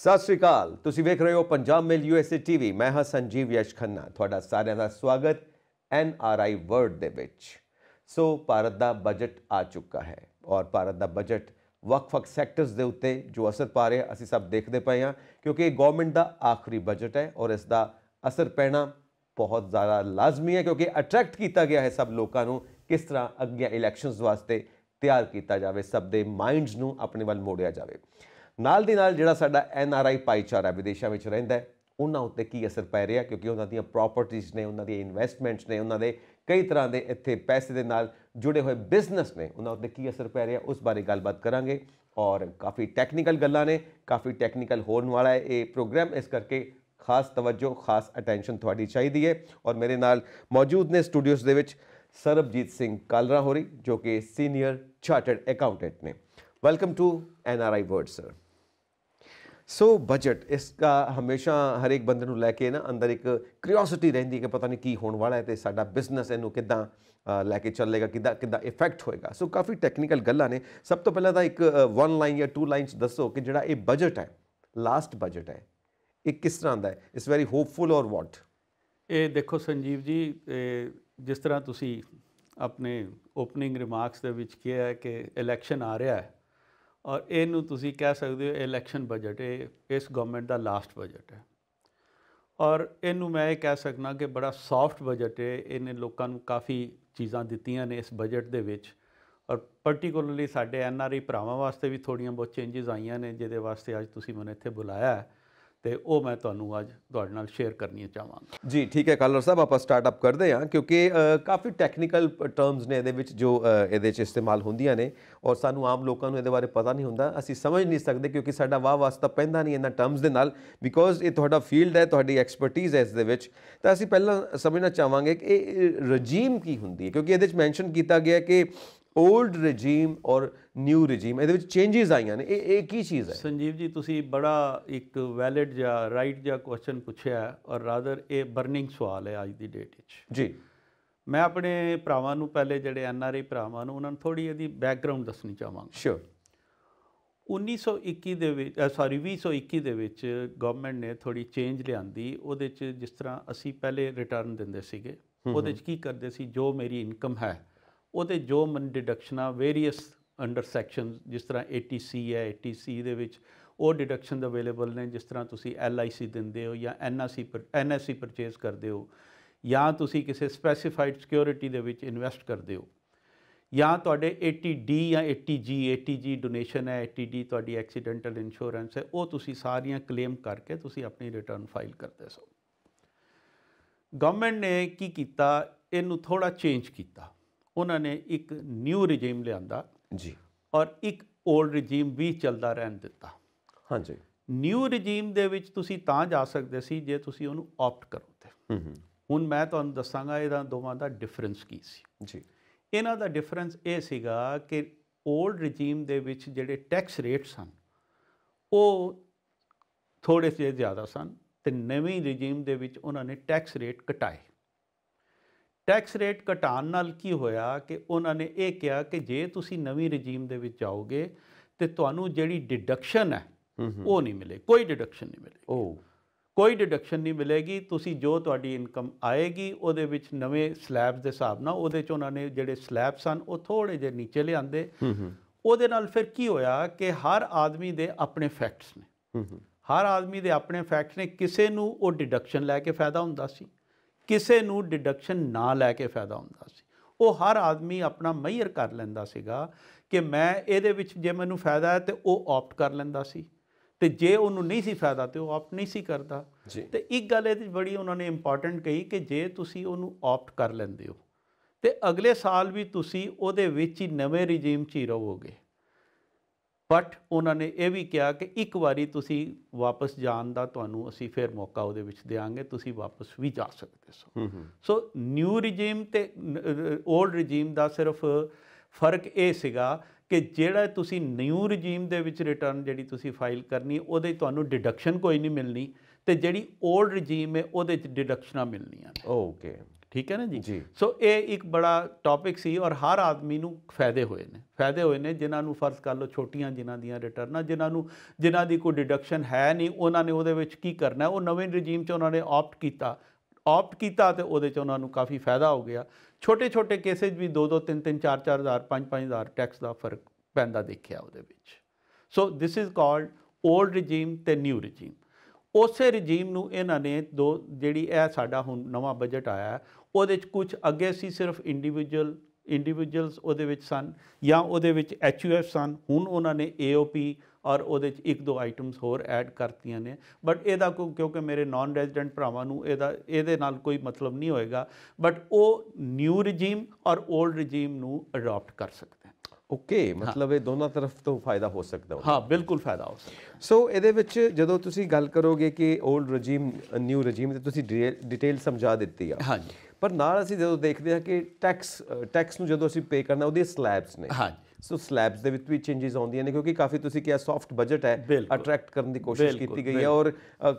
सत श्री अकाल। तुसीं वेख रहे हो पंजाब मेल USA TV। मैं हाँ संजीव यश खन्ना। तुहाडा सारिਆਂ ਦਾ स्वागत NRI वर्ड ਦੇ ਵਿੱਚ। सो भारत ਦਾ बजट आ चुका है और भारत ਦਾ बजट ਵੱਖ-ਵੱਖ ਸੈਕਟਰਸ ਦੇ ਉੱਤੇ ਜੋ ਅਸਰ ਪਾ ਰਿਹਾ ਅਸੀਂ ਸਭ ਦੇਖਦੇ ਪਏ ਹਾਂ, ਕਿਉਂਕਿ ਇਹ ਗਵਰਨਮੈਂਟ ਦਾ ਆਖਰੀ ਬਜਟ ਹੈ और ਇਸ ਦਾ ਅਸਰ ਪੈਣਾ बहुत ज़्यादा लाजमी है, क्योंकि अट्रैक्ट किया गया है सब लोगों को किस तरह अगे इलैक्शनस वास्ते तैयार किया जाए, सब दे माइंड्स नूं अपने वाल मोड़िया जाए। नाल दी नाल जिहड़ा साडा NRI भाईचारा विदेशों में रहिंदा है उन्हां उत्ते की असर पै रहा, क्योंकि उन्हां दी प्रॉपर्टीज़ ने, उन्हां दी इन्वेस्टमेंट्स ने, उन्हां दे कई तरह के इत्थे पैसे दे नाल जुड़े हुए बिजनेस ने, उन्हां उत्ते की असर पै रहा उस बारे गलबात करांगे। और काफ़ी टैक्नीकल गल्लां ने, काफ़ी टैक्नीकल होने वाला है ये प्रोग्राम, इस करके खास तवज्जो खास अटेंशन थोड़ी चाहिए है। और मेरे नाल मौजूद ने स्टूडियोज़ दे विच सरबजीत सिंह कालरा होरी, जो कि सीनियर चार्टर्ड अकाउंटेंट ने। Welcome to NRI world sir. So budget इसका हमेशा हर एक बंदे नूं लैके ना अंदर एक क्यूरियोसिटी रहिंदी है कि पता नहीं की होने वाला है, तो साडा बिजनेस इनू किदां लैके चलेगा, किदां किदां इफैक्ट होएगा। सो काफ़ी टैक्नीकल गल्लां ने। सब तो पहले तो एक 1 लाइन या 2 लाइन्स दसो कि जिहड़ा ये बजट है, लास्ट बजट है, ਇਹ ਕਿਸ ਤਰ੍ਹਾਂ ਦਾ ਹੈ? ਇਟਸ ਵੈਰੀ ਹੋਪਫੁਲ ਔਰ ਵਾਟ? ਇਹ ਦੇਖੋ ਸੰਜੀਵ ਜੀ, ਜਿਸ ਤਰ੍ਹਾਂ ਤੁਸੀਂ ਆਪਣੇ ਓਪਨਿੰਗ ਰਿਮਾਰਕਸ ਦੇ ਵਿੱਚ ਕਿਹਾ ਹੈ ਕਿ ਇਲੈਕਸ਼ਨ ਆ ਰਿਹਾ ਹੈ ਔਰ ਇਹਨੂੰ ਤੁਸੀਂ ਕਹਿ ਸਕਦੇ ਹੋ ਇਲੈਕਸ਼ਨ ਬਜਟ, ਇਹ ਇਸ ਗਵਰਨਮੈਂਟ ਦਾ ਲਾਸਟ ਬਜਟ ਹੈ ਔਰ ਇਹਨੂੰ ਮੈਂ ਇਹ ਕਹਿ ਸਕਦਾ ਕਿ ਬੜਾ ਸੌਫਟ ਬਜਟ ਹੈ। ਇਹਨੇ ਲੋਕਾਂ ਨੂੰ ਕਾਫੀ ਚੀਜ਼ਾਂ ਦਿੱਤੀਆਂ ਨੇ ਇਸ ਬਜਟ ਦੇ ਵਿੱਚ ਔਰ ਪਰਟੀਕੂਲਰਲੀ ਸਾਡੇ NRI ਭਰਾਵਾਂ ਵਾਸਤੇ ਵੀ ਥੋੜ੍ਹੀਆਂ ਬਹੁਤ ਚੇਂਜਸ ਆਈਆਂ ਨੇ, ਜਿਹਦੇ ਵਾਸਤੇ ਅੱਜ ਤੁਸੀਂ ਮੈਨੂੰ ਇੱਥੇ ਬੁਲਾਇਆ ਹੈ ਤੇ ਉਹ ਮੈਂ ਤੁਹਾਨੂੰ ਅੱਜ ਤੁਹਾਡੇ ਨਾਲ ਸ਼ੇਅਰ ਕਰਨੀਆਂ ਚਾਹਾਂਗਾ। ਜੀ ਠੀਕ ਹੈ ਕਾਲਰ ਸਾਹਿਬ, ਆਪਾਂ ਸਟਾਰਟਅਪ ਕਰਦੇ ਹਾਂ, ਕਿਉਂਕਿ ਕਾਫੀ ਟੈਕਨੀਕਲ ਟਰਮਸ ਨੇ ਇਹਦੇ ਵਿੱਚ ਜੋ ਇਹਦੇ 'ਚ ਇਸਤੇਮਾਲ ਹੁੰਦੀਆਂ ਨੇ ਔਰ ਸਾਨੂੰ ਆਮ ਲੋਕਾਂ ਨੂੰ ਇਹਦੇ ਬਾਰੇ ਪਤਾ ਨਹੀਂ ਹੁੰਦਾ, ਅਸੀਂ ਸਮਝ ਨਹੀਂ ਸਕਦੇ, ਕਿਉਂਕਿ ਸਾਡਾ ਵਾਹ ਵਾਸਤਾ ਪੈਂਦਾ ਨਹੀਂ ਇਹਨਾਂ ਟਰਮਸ ਦੇ ਨਾਲ, ਬਿਕੋਜ਼ ਇਹ ਤੁਹਾਡਾ ਫੀਲਡ ਹੈ, ਤੁਹਾਡੀ ਐਕਸਪਰਟੀਜ਼ ਹੈ ਇਸ ਦੇ ਵਿੱਚ। ਤਾਂ ਅਸੀਂ ਪਹਿਲਾਂ ਸਮਝਣਾ ਚਾਹਾਂਗੇ ਕਿ ਇਹ ਰਜੀਮ ਕੀ ਹੁੰਦੀ ਹੈ, ਕਿਉਂਕਿ ਇਹਦੇ 'ਚ ਮੈਂਸ਼ਨ ਕੀਤਾ ਗਿਆ ਕਿ ओल्ड रजीम और न्यू रजीम, ये चेंजिज आई ने, ये की चीज़ है? संजीव जी तुसी बड़ा एक वैलिड या राइट या क्वेश्चन पूछा और रादर ये बर्निंग सवाल है अज की डेट जी। मैं अपने भरावां नूं पहले जिहड़े NRI भरावां नूं उन्हां नूं थोड़ी इहदी बैकग्राउंड दसनी चाहांगा। श्योर। 1921 ਦੇ ਵਿੱਚ 2021 ਦੇ ਵਿੱਚ ਗਵਰਨਮੈਂਟ ਨੇ ਥੋੜੀ ਚੇਂਜ ਲਿਆਂਦੀ। ਉਹਦੇ 'ਚ ਜਿਸ ਤਰ੍ਹਾਂ ਅਸੀਂ ਪਹਿਲੇ ਰਿਟਰਨ ਦਿੰਦੇ ਸੀਗੇ, ਉਹਦੇ 'ਚ ਕੀ ਕਰਦੇ ਸੀ, ਜੋ ਮੇਰੀ ਇਨਕਮ ਹੈ ਉਹਦੇ ਜੋ ਮਨ ਡਿਡਕਸ਼ਨਾਂ ਵੇਰੀਅਸ ਅੰਡਰ ਸੈਕਸ਼ਨ, ਜਿਸ ਤਰ੍ਹਾਂ ATC ਹੈ, ATC ਦੇ ਵਿੱਚ ਉਹ ਡਿਡਕਸ਼ਨ ਅਵੇਲੇਬਲ ਨੇ, ਜਿਸ ਤਰ੍ਹਾਂ ਤੁਸੀਂ LIC ਦਿੰਦੇ ਹੋ ਜਾਂ NSE ਪਰਚੇਜ਼ ਕਰਦੇ ਹੋ ਜਾਂ ਤੁਸੀਂ ਕਿਸੇ ਸਪੈਸੀਫਾਈਡ ਸਿਕਿਉਰਿਟੀ ਦੇ ਵਿੱਚ ਇਨਵੈਸਟ ਕਰਦੇ ਹੋ ਜਾਂ ਤੁਹਾਡੇ 80D ਜਾਂ 80G ਡੋਨੇਸ਼ਨ ਹੈ, 80D ਤੁਹਾਡੀ ਐਕਸੀਡੈਂਟਲ ਇੰਸ਼ੋਰੈਂਸ ਹੈ, ਉਹ ਤੁਸੀਂ ਸਾਰੀਆਂ ਕਲੇਮ ਕਰਕੇ ਤੁਸੀਂ ਆਪਣੀ ਰਿਟਰਨ ਫਾਈਲ ਕਰਦੇ ਸੋ। ਗਵਰਨਮੈਂਟ ਨੇ ਕੀ ਕੀਤਾ, ਇਹਨੂੰ ਥੋੜ੍ਹਾ ਚੇਂਜ ਕੀਤਾ। उन्होंने एक न्यू रजीम लिया जी और एक ओल्ड रजीम भी चलता रहन दिता। हाँ जी। न्यू रजीम दे विच तुसी तां जा सकते सी जे तुसी उहनूं ऑप्ट करो ते। हुण मैं तुहानूं दस्सांगा इहदा दोवां दा डिफरेंस की सी जी। इन्हां दा डिफरेंस ये सीगा कि ओल्ड रजीम दे विच जिहड़े टैक्स रेट सन वो थोड़े से ज़्यादा सन ते नवीं रजीम दे विच उन्हां ने टैक्स रेट घटाए। टैक्स रेट घटाण नाल की होया कि उन्होंने ये कहा कि जे तुसी नवीं रजीम दे विच जाओगे तो तुहानूं जिहड़ी डिडक्शन है वो नहीं मिले, कोई डिडक्शन नहीं मिलेगी। कोई डिडक्शन नहीं मिलेगी। तुसी जो तुहाडी इनकम आएगी उहदे विच नवें स्लैब्स दे हिसाब नाल उहदे च उन्होंने जिहड़े स्लैब सन वो थोड़े जे नीचे लिआंदे। उहदे नाल फिर की होया कि हर आदमी दे अपने फैक्ट्स ने, हर आदमी दे अपने फैक्ट्स ने। किसे नूं वो डिडक्शन लैके फायदा हुंदा सी, किसे नूं डिडक्शन ना लैके फायदा हुंदा सी। वो हर आदमी अपना मईयर कर लैंदा सीगा कि मैं इहदे विच जे मैनूं फायदा है तो वो ऑप्ट कर लैंदा सी, ते जे उहनूं नहीं सी फायदा तो वो ऑप्ट नहीं सी करदा। ते एक गल इहदी बड़ी उन्होंने इंपॉर्टेंट कही कि जे तुसी उहनूं ऑप्ट कर लैंदे हो तो अगले साल भी तुसी उहदे विच ही नवें रजीम च ही रहोगे। बट उन्होंने ये भी कहा कि एक बारी तुसी वापस जान दा तुहानूं असीं फिर मौका उहदे विच देंगे, तुसी वापस भी जा सकते सो। सो न्यू रजीम ते ओल्ड रजीम दा सिर्फ फर्क ये सीगा कि जिहड़ा तुसी न्यू रजीम दे विच रिटर्न जिहड़ी तुसी फाइल करनी उहदे तुहानूं डिडक्शन कोई नहीं मिलनी, ते जिहड़ी ओल्ड रजीम है उहदे च डिडक्शनां मिलनियां। ओके। ਠੀਕ ਹੈ ਨਾ ਜੀ ਜੀ। ਸੋ ਇਹ ਇੱਕ ਬੜਾ ਟੌਪਿਕ ਸੀ ਔਰ ਹਰ ਆਦਮੀ ਨੂੰ ਫਾਇਦੇ ਹੋਏ ਨੇ ਜਿਨ੍ਹਾਂ ਨੂੰ ਫਰਜ਼ ਕਰ ਲਓ ਛੋਟੀਆਂ ਜਿਨ੍ਹਾਂ ਦੀਆਂ ਰਿਟਰਨਾਂ ਜਿਨ੍ਹਾਂ ਦੀ ਕੋਈ ਡਿਡਕਸ਼ਨ ਹੈ ਨਹੀਂ ਉਹਨਾਂ ਨੇ ਉਹਦੇ ਵਿੱਚ ਕੀ ਕਰਨਾ ਉਹ ਨਵੇਂ ਰਜੀਮ 'ਚ ਉਹਨਾਂ ਨੇ ਆਪਟ ਕੀਤਾ ਤੇ ਉਹਦੇ 'ਚ ਉਹਨਾਂ ਨੂੰ ਕਾਫੀ ਫਾਇਦਾ ਹੋ ਗਿਆ। ਛੋਟੇ ਕੇਸਿਸ ਵੀ 2-2 3-3 4-4 ਹਜ਼ਾਰ 5-5 ਹਜ਼ਾਰ ਟੈਕਸ ਦਾ ਫਰਕ ਪੈਂਦਾ ਦੇਖਿਆ ਉਹਦੇ ਵਿੱਚ। So this is called old regime ਤੇ ਨਿਊ ਰਜੀਮ। ਉਸੇ ਰਜੀਮ ਨੂੰ ਇਹਨਾਂ ਨੇ ਜਿਹੜੀ ਇਹ ਸਾਡਾ ਹੁਣ ਨਵਾਂ ਬਜਟ ਆਇਆ ਉਹਦੇ 'ਚ ਕੁਝ ਅੱਗੇ ਸੀ ਸਿਰਫ ਇੰਡੀਵਿਜੂਅਲਸ ਉਹਦੇ ਵਿੱਚ ਸਨ ਜਾਂ ਉਹਦੇ ਵਿੱਚ HUF ਸਨ। ਹੁਣ ਉਹਨਾਂ ਨੇ AOP ਔਰ ਉਹਦੇ 'ਚ 1-2 ਆਈਟਮਸ ਹੋਰ ਐਡ ਕਰਤੀਆਂ ਨੇ ਬਟ ਇਹਦਾ ਕਿਉਂਕਿ ਮੇਰੇ ਨਾਨ ਰੈਜ਼ੀਡੈਂਟ ਭਰਾਵਾਂ ਨੂੰ ਇਹਦੇ ਨਾਲ ਕੋਈ ਮਤਲਬ ਨਹੀਂ ਹੋਏਗਾ ਬਟ ਉਹ ਨਿਊ ਰਜੀਮ ਔਰ ਓਲਡ ਰਜੀਮ ਨੂੰ ਅਡਾਪਟ ਕਰ ਸਕਦੇ ਹਨ। ਓਕੇ ਮਤਲਬ ਇਹ ਦੋਨਾਂ ਤਰਫ ਤੋਂ ਫਾਇਦਾ ਹੋ ਸਕਦਾ ਹਾਂ ਬਿਲਕੁਲ ਫਾਇਦਾ ਹੋ ਸਕਦਾ। ਸੋ ਇਹਦੇ ਵਿੱਚ ਜਦੋਂ ਤੁਸੀਂ ਗੱਲ ਕਰੋਗੇ ਕਿ ਓਲਡ ਰਜੀਮ ਨਿਊ ਰਜੀਮ ਤੇ ਤੁਸੀਂ ਡਿਟੇਲ ਸਮਝਾ ਦਿੱਤੀ ਆ ਹਾਂਜੀ ਪਰ ਨਾਲ ਅਸੀਂ ਜਦੋਂ ਦੇਖਦੇ ਹਾਂ ਕਿ ਟੈਕਸ ਨੂੰ ਜਦੋਂ ਅਸੀਂ ਪੇ ਕਰਨਾ ਉਹਦੀ ਸਲੈਬਸ ਨੇ ਹਾਂਜੀ ਸੋ ਸਲੈਬਸ ਦੇ ਵਿੱਚ ਵੀ ਚੇਂਜਸ ਆਉਂਦੀਆਂ ਨੇ ਕਿਉਂਕਿ ਕਾਫੀ ਤੁਸੀਂ ਕਿਹਾ ਸੌਫਟ ਬਜਟ ਹੈ ਅਟਰੈਕਟ ਕਰਨ ਦੀ ਕੋਸ਼ਿਸ਼ ਕੀਤੀ ਗਈ ਹੈ ਔਰ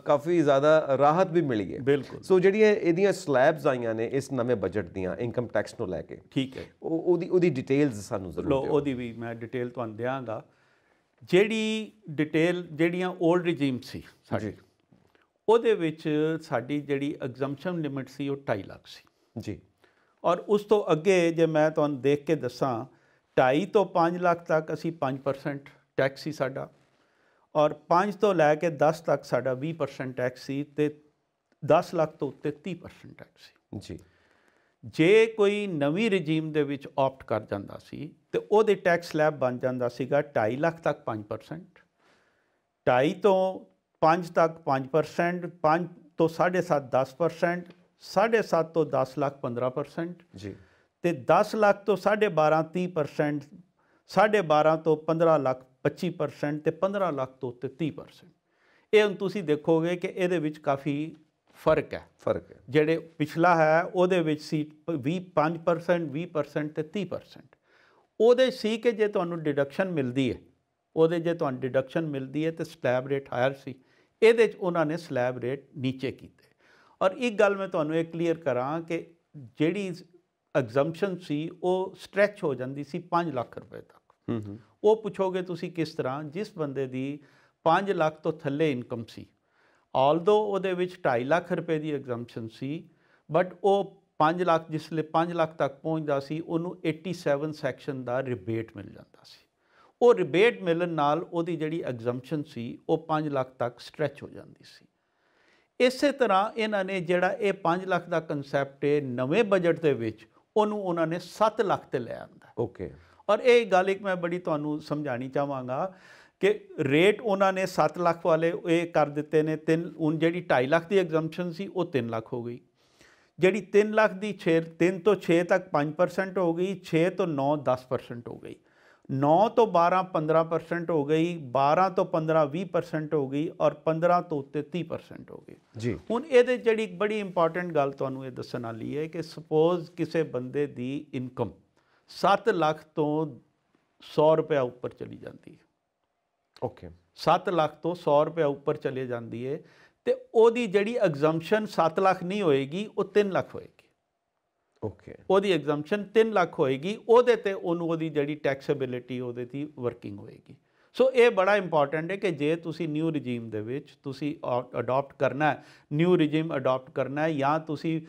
ਕਾਫੀ ਜ਼ਿਆਦਾ ਰਾਹਤ ਵੀ ਮਿਲੀ ਹੈ। ਬਿਲਕੁਲ ਸੋ ਜਿਹੜੀਆਂ ਇਹਦੀਆਂ ਸਲੈਬਸ ਆਈਆਂ ਨੇ ਇਸ ਨਵੇਂ ਬਜਟ ਦੀਆਂ ਇਨਕਮ ਟੈਕਸ ਨੂੰ ਲੈ ਕੇ ਠੀਕ ਹੈ ਉਹਦੀ ਡਿਟੇਲਸ ਸਾਨੂੰ ਜ਼ਰੂਰ ਦਿਓ। ਉਹਦੀ ਵੀ ਮੈਂ ਡਿਟੇਲ ਤੁਹਾਨੂੰ ਦਿਆਂਗਾ। ਜਿਹੜੀਆਂ ਓਲਡ ਰਜੀਮ ਸੀ ਸਾਡੀ ਉਹਦੇ ਵਿੱਚ ਸਾਡੀ ਜਿਹੜੀ ਐਗਜ਼ੰਪਸ਼ਨ ਲਿਮਿਟ ਸੀ ਉਹ 2.5 ਲੱਖ ਸੀ ਜੀ ਔਰ ਉਸ ਤੋਂ ਅੱਗੇ ਜੇ ਮੈਂ ਤੁਹਾਨੂੰ ਦੇਖ ਕੇ ਦੱਸਾਂ 2.5 ਤੋਂ 5 ਲੱਖ ਤੱਕ ਅਸੀਂ 5% ਟੈਕਸ ਸੀ ਸਾਡਾ ਔਰ 5 ਤੋਂ ਲੈ ਕੇ 10 ਤੱਕ ਸਾਡਾ 20% ਟੈਕਸ ਸੀ ਤੇ 10 ਲੱਖ ਤੋਂ ਉੱਤੇ 30% ਟੈਕਸ ਸੀ ਜੀ। ਜੇ ਕੋਈ ਨਵੀਂ ਰਜੀਮ ਦੇ ਵਿੱਚ ਆਪਟ ਕਰ ਜਾਂਦਾ ਸੀ ਤੇ ਉਹਦੇ ਟੈਕਸ ਸਲੈਬ ਬਣ ਜਾਂਦਾ ਸੀਗਾ 2.5 ਲੱਖ ਤੱਕ 5%, 2.5 ਤੋਂ 5 ਤੱਕ 5%, 5 ਤੋਂ 7.5 10%, 7.5 ਤੋਂ 10 ਲੱਖ 15% ਜੀ ਤੇ 10 ਲੱਖ ਤੋਂ 12.5 30%, 12.5 ਤੋਂ 15 ਲੱਖ 25% ਤੇ 15 ਲੱਖ ਤੋਂ ਉੱਤੇ 30%। ਇਹ ਹੁਣ ਤੁਸੀਂ ਦੇਖੋਗੇ ਕਿ ਇਹਦੇ ਵਿੱਚ ਕਾਫੀ ਫਰਕ ਹੈ। ਜਿਹੜੇ ਪਿਛਲਾ ਹੈ ਉਹਦੇ ਵਿੱਚ ਸੀ 5%, 20% ਤੇ 30%। ਉਹਦੇ ਸੀ ਕਿ ਜੇ ਤੁਹਾਨੂੰ ਡਿਡਕਸ਼ਨ ਮਿਲਦੀ ਹੈ ਤੇ ਸਲੈਬ ਰੇਟ ਹਾਇਰ ਸੀ। ਇਹਦੇ 'ਚ ਉਹਨਾਂ ਨੇ ਸਲੈਬ ਰੇਟ ਨੀਚੇ ਕੀਤੇ। ਔਰ ਇੱਕ ਗੱਲ ਮੈਂ ਤੁਹਾਨੂੰ ਇਹ ਕਲੀਅਰ ਕਰਾਂ ਕਿ ਜਿਹੜੀ ਐਗਜ਼ੰਪਸ਼ਨ ਸੀ ਉਹ ਸਟ੍ਰੈਚ ਹੋ ਜਾਂਦੀ ਸੀ 5 ਲੱਖ ਰੁਪਏ ਤੱਕ। ਉਹ ਪੁੱਛੋਗੇ ਤੁਸੀਂ ਕਿਸ ਤਰ੍ਹਾਂ ਜਿਸ ਬੰਦੇ ਦੀ 5 ਲੱਖ ਤੋਂ ਥੱਲੇ ਇਨਕਮ ਸੀ ਆਲਦੋ ਉਹਦੇ ਵਿੱਚ 2.5 ਲੱਖ ਰੁਪਏ ਦੀ ਐਗਜ਼ੰਪਸ਼ਨ ਸੀ ਬਟ ਉਹ 5 ਲੱਖ ਜਿਸਲੇ 5 ਲੱਖ ਤੱਕ ਪਹੁੰਚਦਾ ਸੀ ਉਹਨੂੰ 87 ਸੈਕਸ਼ਨ ਦਾ ਰਿਬੇਟ ਮਿਲ ਜਾਂਦਾ ਸੀ। ਉਹ ਰਿਬੇਟ ਮਿਲਣ ਨਾਲ ਉਹਦੀ ਜਿਹੜੀ ਐਗਜ਼ੰਪਸ਼ਨ ਸੀ ਉਹ 5 ਲੱਖ ਤੱਕ ਸਟ੍ਰੈਚ ਹੋ ਜਾਂਦੀ ਸੀ। ਇਸੇ ਤਰ੍ਹਾਂ ਇਹਨਾਂ ਨੇ ਜਿਹੜਾ ਇਹ 5 ਲੱਖ ਦਾ ਕਨਸੈਪਟ ਹੈ ਨਵੇਂ ਬਜਟ ਦੇ ਵਿੱਚ ਉਹਨੂੰ ਉਹਨਾਂ ਨੇ 7 ਲੱਖ ਤੇ ਲੈ ਆਂਦਾ। ਓਕੇ ਔਰ ਇਹ ਗੱਲ ਇੱਕ ਮੈਂ ਬੜੀ ਤੁਹਾਨੂੰ ਸਮਝਾਉਣੀ ਚਾਹਾਂਗਾ ਕਿ ਰੇਟ ਉਹਨਾਂ ਨੇ 7 ਲੱਖ ਵਾਲੇ ਇਹ ਕਰ ਦਿੱਤੇ ਨੇ ਹੁਣ ਜਿਹੜੀ 2.5 ਲੱਖ ਦੀ ਐਗਜ਼ੰਪਸ਼ਨ ਸੀ ਉਹ 3 ਲੱਖ ਹੋ ਗਈ। ਜਿਹੜੀ 3 ਲੱਖ ਦੀ 3 ਤੋਂ 6 ਤੱਕ 5% ਹੋ ਗਈ, 6 ਤੋਂ 9 10% ਹੋ ਗਈ, 9 ਤੋਂ 12 15% ਹੋ ਗਈ, 12 ਤੋਂ 15 20% ਹੋ ਗਈ ਔਰ 15 ਤੋਂ ਉੱਤੇ 30% ਹੋ ਗਈ ਜੀ। ਹੁਣ ਇਹਦੇ ਜਿਹੜੀ ਬੜੀ ਇੰਪੋਰਟੈਂਟ ਗੱਲ ਤੁਹਾਨੂੰ ਇਹ ਦੱਸਣ ਵਾਲੀ ਹੈ ਕਿ ਸਪੋਜ਼ ਕਿਸੇ ਬੰਦੇ ਦੀ ਇਨਕਮ 7 ਲੱਖ ਤੋਂ 100 ਰੁਪਏ ਉੱਪਰ ਚਲੀ ਜਾਂਦੀ ਹੈ। ਓਕੇ 7 ਲੱਖ ਤੋਂ 100 ਰੁਪਏ ਉੱਪਰ ਚਲੇ ਜਾਂਦੀ ਹੈ ਤੇ ਉਹਦੀ ਜਿਹੜੀ ਐਗਜ਼ੰਪਸ਼ਨ 7 ਲੱਖ ਨਹੀਂ ਹੋਏਗੀ ਉਹ 3 ਲੱਖ ਹੋਏਗੀ। ਓਕੇ ਉਹਦੀ ਐਗਜ਼ੰਪਸ਼ਨ 3 ਲੱਖ ਹੋਏਗੀ ਉਹਦੇ ਤੇ ਉਹਨੂੰ ਉਹਦੀ ਜਿਹੜੀ ਟੈਕਸੇਬਿਲਿਟੀ ਉਹਦੇ ਦੀ ਵਰਕਿੰਗ ਹੋਏਗੀ। ਸੋ ਇਹ ਬੜਾ ਇੰਪੋਰਟੈਂਟ ਹੈ ਕਿ ਜੇ ਤੁਸੀਂ ਨਿਊ ਰਜੀਮ ਦੇ ਵਿੱਚ ਤੁਸੀਂ ਅਡਾਪਟ ਕਰਨਾ ਹੈ ਨਿਊ ਰਜੀਮ ਅਡਾਪਟ ਕਰਨਾ ਹੈ ਜਾਂ ਤੁਸੀਂ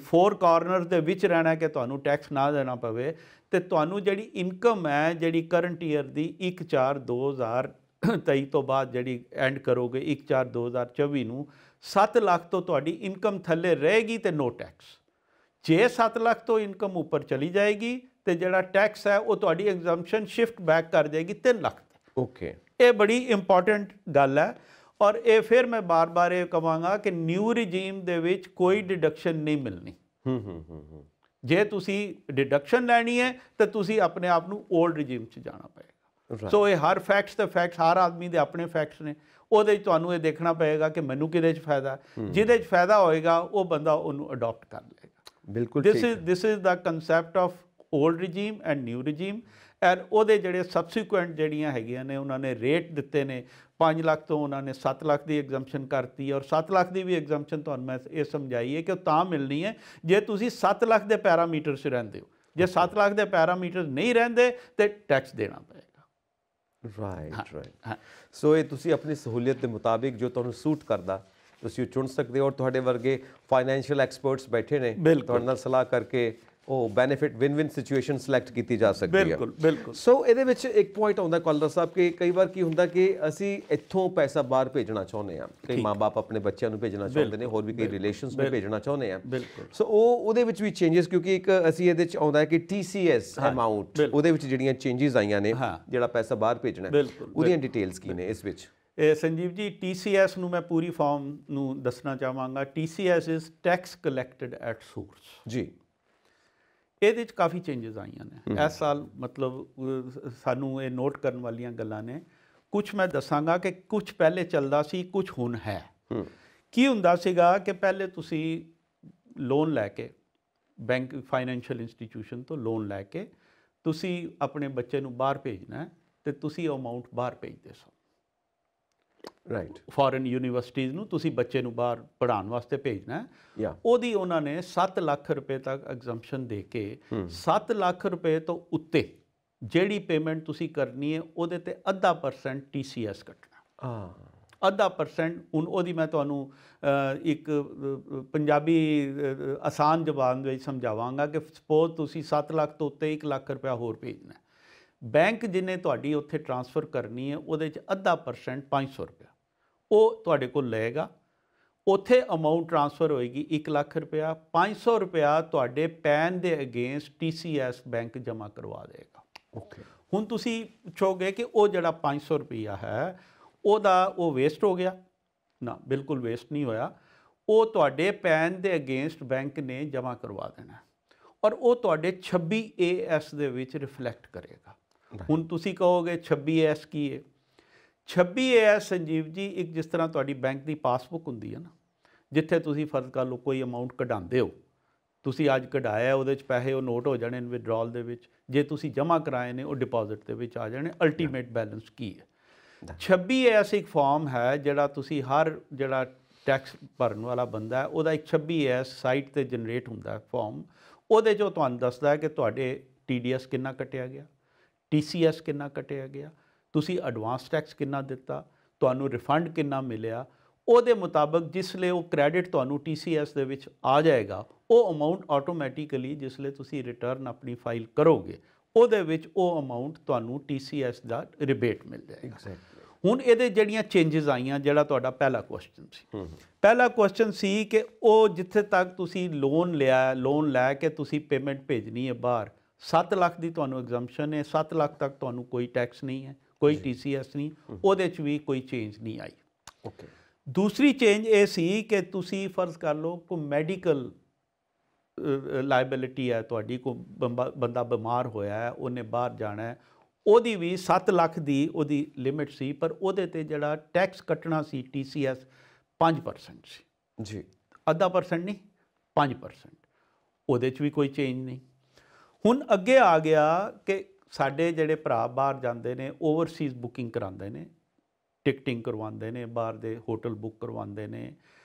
4 ਕਾਰਨਰ ਦੇ ਵਿੱਚ ਰਹਿਣਾ ਕਿ ਤੁਹਾਨੂੰ ਟੈਕਸ ਨਾ ਦੇਣਾ ਪਵੇ ਤੇ ਤੁਹਾਨੂੰ ਜਿਹੜੀ ਇਨਕਮ ਹੈ ਜਿਹੜੀ ਕਰੰਟ ਈਅਰ ਦੀ 1/4/2023 ਤੋਂ ਬਾਅਦ ਜਿਹੜੀ ਐਂਡ ਕਰੋਗੇ 1/4/2024 ਨੂੰ 7 ਲੱਖ ਤੋਂ ਤੁਹਾਡੀ ਇਨਕਮ ਥੱਲੇ ਰਹੇਗੀ ਤੇ ਨੋ ਟੈਕਸ। ਜੇ 7 ਲੱਖ ਤੋਂ ਇਨਕਮ ਉੱਪਰ ਚਲੀ ਜਾਏਗੀ ਤੇ ਜਿਹੜਾ ਟੈਕਸ ਹੈ ਉਹ ਤੁਹਾਡੀ ਐਗਜ਼ੰਪਸ਼ਨ ਸ਼ਿਫਟ ਬੈਕ ਕਰ ਜਾਏਗੀ 3 ਲੱਖ ਤੇ। ਓਕੇ ਇਹ ਬੜੀ ਇੰਪੋਰਟੈਂਟ ਗੱਲ ਹੈ ਔਰ ਇਹ ਫਿਰ ਮੈਂ ਬਾਰ-ਬਾਰ ਇਹ ਕਹਾਂਗਾ ਕਿ ਨਿਊ ਰਜੀਮ ਦੇ ਵਿੱਚ ਕੋਈ ਡਿਡਕਸ਼ਨ ਨਹੀਂ ਮਿਲਣੀ। ਜੇ ਤੁਸੀਂ ਡਿਡਕਸ਼ਨ ਲੈਣੀ ਹੈ ਤਾਂ ਤੁਸੀਂ ਆਪਣੇ ਆਪ ਨੂੰ ਓਲਡ ਰਜੀਮ 'ਚ ਜਾਣਾ ਪਏਗਾ। ਸੋ ਇਹ ਹਰ ਫੈਕਟਸ ਤੇ ਫੈਕਟਸ ਹਰ ਆਦਮੀ ਦੇ ਆਪਣੇ ਫੈਕਟਸ ਨੇ ਉਹਦੇ 'ਚ ਤੁਹਾਨੂੰ ਇਹ ਦੇਖਣਾ ਪਏਗਾ ਕਿ ਮੈਨੂੰ ਕਿਹਦੇ 'ਚ ਫਾਇਦਾ ਜਿਹਦੇ 'ਚ ਫਾਇਦਾ ਹੋਏਗਾ ਉਹ ਬੰਦਾ ਉਹਨੂੰ ਅਡਾਪਟ ਕਰ ਲਏਗਾ। ਬਿਲਕੁਲ this is the concept of old regime and new regime and ਉਹਦੇ ਜਿਹੜੇ ਸਬਸੀਕੁਐਂਟ ਜਿਹੜੀਆਂ ਹੈਗੀਆਂ ਨੇ ਉਹਨਾਂ ਨੇ ਰੇਟ ਦਿੱਤੇ ਨੇ 5 ਲੱਖ ਤੋਂ ਉਹਨਾਂ ਨੇ 7 ਲੱਖ ਦੀ ਐਗਜ਼ੰਪਸ਼ਨ ਕਰਤੀ ਔਰ 7 ਲੱਖ ਦੀ ਵੀ ਐਗਜ਼ੰਪਸ਼ਨ ਤੁਹਾਨੂੰ ਮੈਂ ਇਹ ਸਮਝਾਈ ਹੈ ਕਿ ਉਹ ਤਾਂ ਮਿਲਣੀ ਹੈ ਜੇ ਤੁਸੀਂ 7 ਲੱਖ ਦੇ ਪੈਰਾਮੀਟਰ 'ਚ ਰਹਿੰਦੇ ਹੋ। ਜੇ 7 ਲੱਖ ਦੇ ਪੈਰਾਮੀਟਰ ਨਹੀਂ ਰਹਿੰਦੇ ਤੇ ਟੈਕਸ ਦੇਣਾ ਪਏਗਾ। ਰਾਈਟ। ਸੋ ਇਹ ਤੁਸੀਂ ਆਪਣੀ ਸਹੂਲੀਅਤ ਦੇ ਮੁਤਾਬਿਕ ਜੋ ਤੁਹਾਨੂੰ ਸੂਟ ਕਰਦਾ ਤੁਸੀਂ ਚੁਣ ਸਕਦੇ ਹੋ ਔਰ ਤੁਹਾਡੇ ਵਰਗੇ ਫਾਈਨੈਂਸ਼ੀਅਲ ਐਕਸਪਰਟਸ ਬੈਠੇ ਨੇ ਤੁਹਾਡੇ ਨਾਲ ਸਲਾਹ ਕਰਕੇ ਉਹ ਬੈਨੀਫਿਟ ਵਿਨ ਸਿਚੁਏਸ਼ਨ ਸਿਲੈਕਟ ਕੀਤੀ ਜਾ ਸਕਦੀ ਹੈ। ਬਿਲਕੁਲ। ਸੋ ਇਹਦੇ ਵਿੱਚ ਇੱਕ ਪੁਆਇੰਟ ਆਉਂਦਾ ਕੁਲਦਰ ਸਾਹਿਬ ਕਿ ਕਈ ਵਾਰ ਕੀ ਹੁੰਦਾ ਕਿ ਅਸੀਂ ਇੱਥੋਂ ਪੈਸਾ ਬਾਹਰ ਭੇਜਣਾ ਚਾਹੁੰਦੇ ਹਾਂ, ਕਈ ਮਾਂ-ਬਾਪ ਆਪਣੇ ਬੱਚਿਆਂ ਨੂੰ ਭੇਜਣਾ ਚਾਹੁੰਦੇ ਨੇ, ਹੋਰ ਵੀ ਕਈ ਰਿਲੇਸ਼ਨਸ ਨੂੰ ਭੇਜਣਾ ਚਾਹੁੰਦੇ ਆ। ਸੋ ਉਹਦੇ ਵਿੱਚ ਵੀ ਚੇਂਜਸ ਕਿਉਂਕਿ ਇੱਕ ਅਸੀਂ ਇਹਦੇ ਵਿੱਚ ਆਉਂਦਾ ਕਿ TCS ਅਮਾਊਂਟ ਉਹਦੇ ਵਿੱਚ ਜਿਹੜੀਆਂ ਚੇਂਜਸ ਆਈਆਂ ਨੇ ਜਿਹੜਾ ਪੈਸਾ ਬਾਹਰ ਭੇਜਣਾ ਉਹਦੀਆਂ ਡਿਟੇਲਸ ਕੀ ਨੇ ਇਸ ਵਿੱਚ? ਇਹ ਸੰਜੀਵ ਜੀ TCS ਨੂੰ ਮੈਂ ਪੂਰੀ ਫਾਰਮ ਨੂੰ ਦੱਸਣਾ ਚਾਹਾਂਗਾ। TCS is tax collected at source ਜੀ। ਇਹਦੇ 'ਚ ਕਾਫੀ ਚੇਂਜਸ ਆਈਆਂ ਨੇ ਇਸ ਸਾਲ, ਮਤਲਬ ਸਾਨੂੰ ਇਹ ਨੋਟ ਕਰਨ ਵਾਲੀਆਂ ਗੱਲਾਂ ਨੇ। ਕੁਛ ਮੈਂ ਦੱਸਾਂਗਾ ਕਿ ਕੁਛ ਪਹਿਲੇ ਚੱਲਦਾ ਸੀ, ਕੁਛ ਹੁਣ ਹੈ। ਕੀ ਹੁੰਦਾ ਸੀਗਾ ਕਿ ਪਹਿਲੇ ਤੁਸੀਂ ਲੋਨ ਲੈ ਕੇ ਬੈਂਕ ਫਾਈਨੈਂਸ਼ੀਅਲ ਇੰਸਟੀਟਿਊਸ਼ਨ ਤੋਂ ਲੋਨ ਲੈ ਕੇ ਤੁਸੀਂ ਆਪਣੇ ਬੱਚੇ ਨੂੰ ਬਾਹਰ ਭੇਜਣਾ ਤੇ ਤੁਸੀਂ ਉਹ ਅਮਾਊਂਟ ਬਾਹਰ ਭੇਜਦੇ ਸੋ। ਰਾਈਟ। ਫੋਰਨ ਯੂਨੀਵਰਸਿਟੀਜ਼ ਨੂੰ ਤੁਸੀਂ ਬੱਚੇ ਨੂੰ ਬਾਹਰ ਪੜ੍ਹਾਉਣ ਵਾਸਤੇ ਭੇਜਣਾ ਉਹਦੀ ਉਹਨਾਂ ਨੇ 7 ਲੱਖ ਰੁਪਏ ਤੱਕ ਐਗਜ਼ੰਪਸ਼ਨ ਦੇ ਕੇ 7 ਲੱਖ ਰੁਪਏ ਤੋਂ ਉੱਤੇ ਜਿਹੜੀ ਪੇਮੈਂਟ ਤੁਸੀਂ ਕਰਨੀ ਹੈ ਉਹਦੇ ਤੇ 0.5% TCS ਕੱਟਣਾ। 0.5%। ਹੁਣ ਉਹਦੀ ਮੈਂ ਤੁਹਾਨੂੰ ਇੱਕ ਪੰਜਾਬੀ ਆਸਾਨ ਜ਼ਬਾਨ ਵਿੱਚ ਸਮਝਾਵਾਂਗਾ ਕਿ ਸਪੋਜ਼ ਤੁਸੀਂ 7 ਲੱਖ ਤੋਂ ਉੱਤੇ 1 ਲੱਖ ਰੁਪਇਆ ਹੋਰ ਭੇਜਣਾ, ਬੈਂਕ ਜਿਹਨੇ ਤੁਹਾਡੀ ਉੱਥੇ ਟਰਾਂਸਫਰ ਕਰਨੀ ਹੈ ਉਹਦੇ 'ਚ 0.5% 500 ਰੁਪਇਆ ਉਹ ਤੁਹਾਡੇ ਕੋਲ ਲਏਗਾ। ਉੱਥੇ ਅਮਾਊਂਟ ਟਰਾਂਸਫਰ ਹੋਏਗੀ 1 ਲੱਖ ਰੁਪਇਆ, 500 ਰੁਪਇਆ ਤੁਹਾਡੇ ਪੈਨ ਦੇ ਅਗੇਂਸਟ TCS ਬੈਂਕ ਜਮ੍ਹਾਂ ਕਰਵਾ ਦੇਗਾ। ਹੁਣ ਤੁਸੀਂ ਪੁੱਛੋਗੇ ਕਿ ਉਹ ਜਿਹੜਾ 500 ਰੁਪਇਆ ਹੈ ਉਹਦਾ ਉਹ ਵੇਸਟ ਹੋ ਗਿਆ? ਨਾ, ਬਿਲਕੁਲ ਵੇਸਟ ਨਹੀਂ ਹੋਇਆ। ਉਹ ਤੁਹਾਡੇ ਪੈਨ ਦੇ ਅਗੇਂਸਟ ਬੈਂਕ ਨੇ ਜਮ੍ਹਾਂ ਕਰਵਾ ਦੇਣਾ ਔਰ ਉਹ ਤੁਹਾਡੇ 26 AS ਦੇ ਵਿੱਚ ਰਿਫਲੈਕਟ ਕਰੇਗਾ। ਹੁਣ ਤੁਸੀਂ ਕਹੋਗੇ 26 AS ਕੀ ਹੈ? 26 AS ਸੰਜੀਵ ਜੀ ਇੱਕ ਜਿਸ ਤਰ੍ਹਾਂ ਤੁਹਾਡੀ ਬੈਂਕ ਦੀ ਪਾਸਬੁੱਕ ਹੁੰਦੀ ਹੈ ਨਾ, ਜਿੱਥੇ ਤੁਸੀਂ ਫਰਜ਼ ਕਰ ਲਓ ਕੋਈ ਅਮਾਊਂਟ ਕਢਾਉਂਦੇ ਹੋ, ਤੁਸੀਂ ਅੱਜ ਕਢਾਇਆ ਉਹਦੇ 'ਚ ਪੈਸੇ ਉਹ ਨੋਟ ਹੋ ਜਾਣੇ ਨੇ ਵਿਦਡਰਾਅਲ ਦੇ ਵਿੱਚ, ਜੇ ਤੁਸੀਂ ਜਮ੍ਹਾਂ ਕਰਾਏ ਨੇ ਉਹ ਡਿਪੋਜ਼ਿਟ ਦੇ ਵਿੱਚ ਆ ਜਾਣੇ। ਅਲਟੀਮੇਟ ਬੈਲੈਂਸ ਕੀ ਹੈ? 26 AS ਇੱਕ ਫਾਰਮ ਹੈ ਜਿਹੜਾ ਤੁਸੀਂ ਹਰ ਜਿਹੜਾ ਟੈਕਸ ਭਰਨ ਵਾਲਾ ਬੰਦਾ ਹੈ ਉਹਦਾ ਇੱਕ 26 AS ਸਾਈਟ 'ਤੇ ਜਨਰੇਟ ਹੁੰਦਾ ਫਾਰਮ। ਉਹਦੇ 'ਚੋਂ ਤੁਹਾਨੂੰ ਦੱਸਦਾ ਹੈ ਕਿ ਤੁਹਾਡੇ TDS ਕਿੰਨਾ ਕੱਟਿਆ ਗਿਆ, TCS ਕਿੰਨਾ ਕੱਟਿਆ ਗਿਆ, ਤੁਸੀਂ ਐਡਵਾਂਸ ਟੈਕਸ ਕਿੰਨਾ ਦਿੱਤਾ, ਤੁਹਾਨੂੰ ਰਿਫੰਡ ਕਿੰਨਾ ਮਿਲਿਆ। ਉਹਦੇ ਮੁਤਾਬਕ ਜਿਸਲੇ ਉਹ ਕ੍ਰੈਡਿਟ ਤੁਹਾਨੂੰ TCS ਦੇ ਵਿੱਚ ਆ ਜਾਏਗਾ ਉਹ ਅਮਾਊਂਟ ਆਟੋਮੈਟਿਕਲੀ ਜਿਸਲੇ ਤੁਸੀਂ ਰਿਟਰਨ ਆਪਣੀ ਫਾਈਲ ਕਰੋਗੇ ਉਹਦੇ ਵਿੱਚ ਉਹ ਅਮਾਊਂਟ ਤੁਹਾਨੂੰ TCS ਦਾ ਰਿਬੇਟ ਮਿਲ ਜਾਏਗਾ। ਹੁਣ ਇਹਦੇ ਜਿਹੜੀਆਂ ਚੇਂਜਸ ਆਈਆਂ, ਜਿਹੜਾ ਤੁਹਾਡਾ ਪਹਿਲਾ ਕੁਐਸਚਨ ਸੀ, ਪਹਿਲਾ ਕੁਐਸਚਨ ਸੀ ਕਿ ਉਹ ਜਿੱਥੇ ਤੱਕ ਤੁਸੀਂ ਲੋਨ ਲਿਆ, ਲੋਨ ਲੈ ਕੇ ਤੁਸੀਂ ਪੇਮੈਂਟ ਭੇਜਣੀ ਹੈ ਬਾਹਰ, 7 ਲੱਖ ਦੀ ਤੁਹਾਨੂੰ ਐਗਜ਼ੰਪਸ਼ਨ ਹੈ, 7 ਲੱਖ ਤੱਕ ਤੁਹਾਨੂੰ ਕੋਈ ਟੈਕਸ ਨਹੀਂ ਹੈ, ਕੋਈ TCS ਨਹੀਂ, ਉਹਦੇ 'ਚ ਵੀ ਕੋਈ ਚੇਂਜ ਨਹੀਂ ਆਈ। ਦੂਸਰੀ ਚੇਂਜ ਇਹ ਸੀ ਕਿ ਤੁਸੀਂ ਫਰਜ਼ ਕਰ ਲਓ ਕੋਈ ਮੈਡੀਕਲ ਲਾਇਬਿਲਿਟੀ ਹੈ ਤੁਹਾਡੀ, ਕੋਈ ਬੰਦਾ ਬਿਮਾਰ ਹੋਇਆ ਹੈ, ਉਹਨੇ ਬਾਹਰ ਜਾਣਾ ਹੈ, ਉਹਦੀ ਵੀ 7 ਲੱਖ ਦੀ ਉਹਦੀ ਲਿਮਿਟ ਸੀ, ਪਰ ਉਹਦੇ 'ਤੇ ਜਿਹੜਾ ਟੈਕਸ ਕੱਟਣਾ ਸੀ TCS 5% ਸੀ ਜੀ। 0.5% ਨਹੀਂ, 5%। ਉਹਦੇ 'ਚ ਵੀ ਕੋਈ ਚੇਂਜ ਨਹੀਂ। ਹੁਣ ਅੱਗੇ ਆ ਗਿਆ ਕਿ ਸਾਡੇ ਜਿਹੜੇ ਭਰਾ ਬਾਹਰ ਜਾਂਦੇ ਨੇ ਓਵਰਸੀਜ਼ ਬੁਕਿੰਗ ਕਰਾਉਂਦੇ ਨੇ, ਟਿਕਟਿੰਗ ਕਰਵਾਉਂਦੇ ਨੇ, ਬਾਹਰ ਦੇ ਹੋਟਲ ਬੁੱਕ ਕਰਵਾਉਂਦੇ ਨੇ,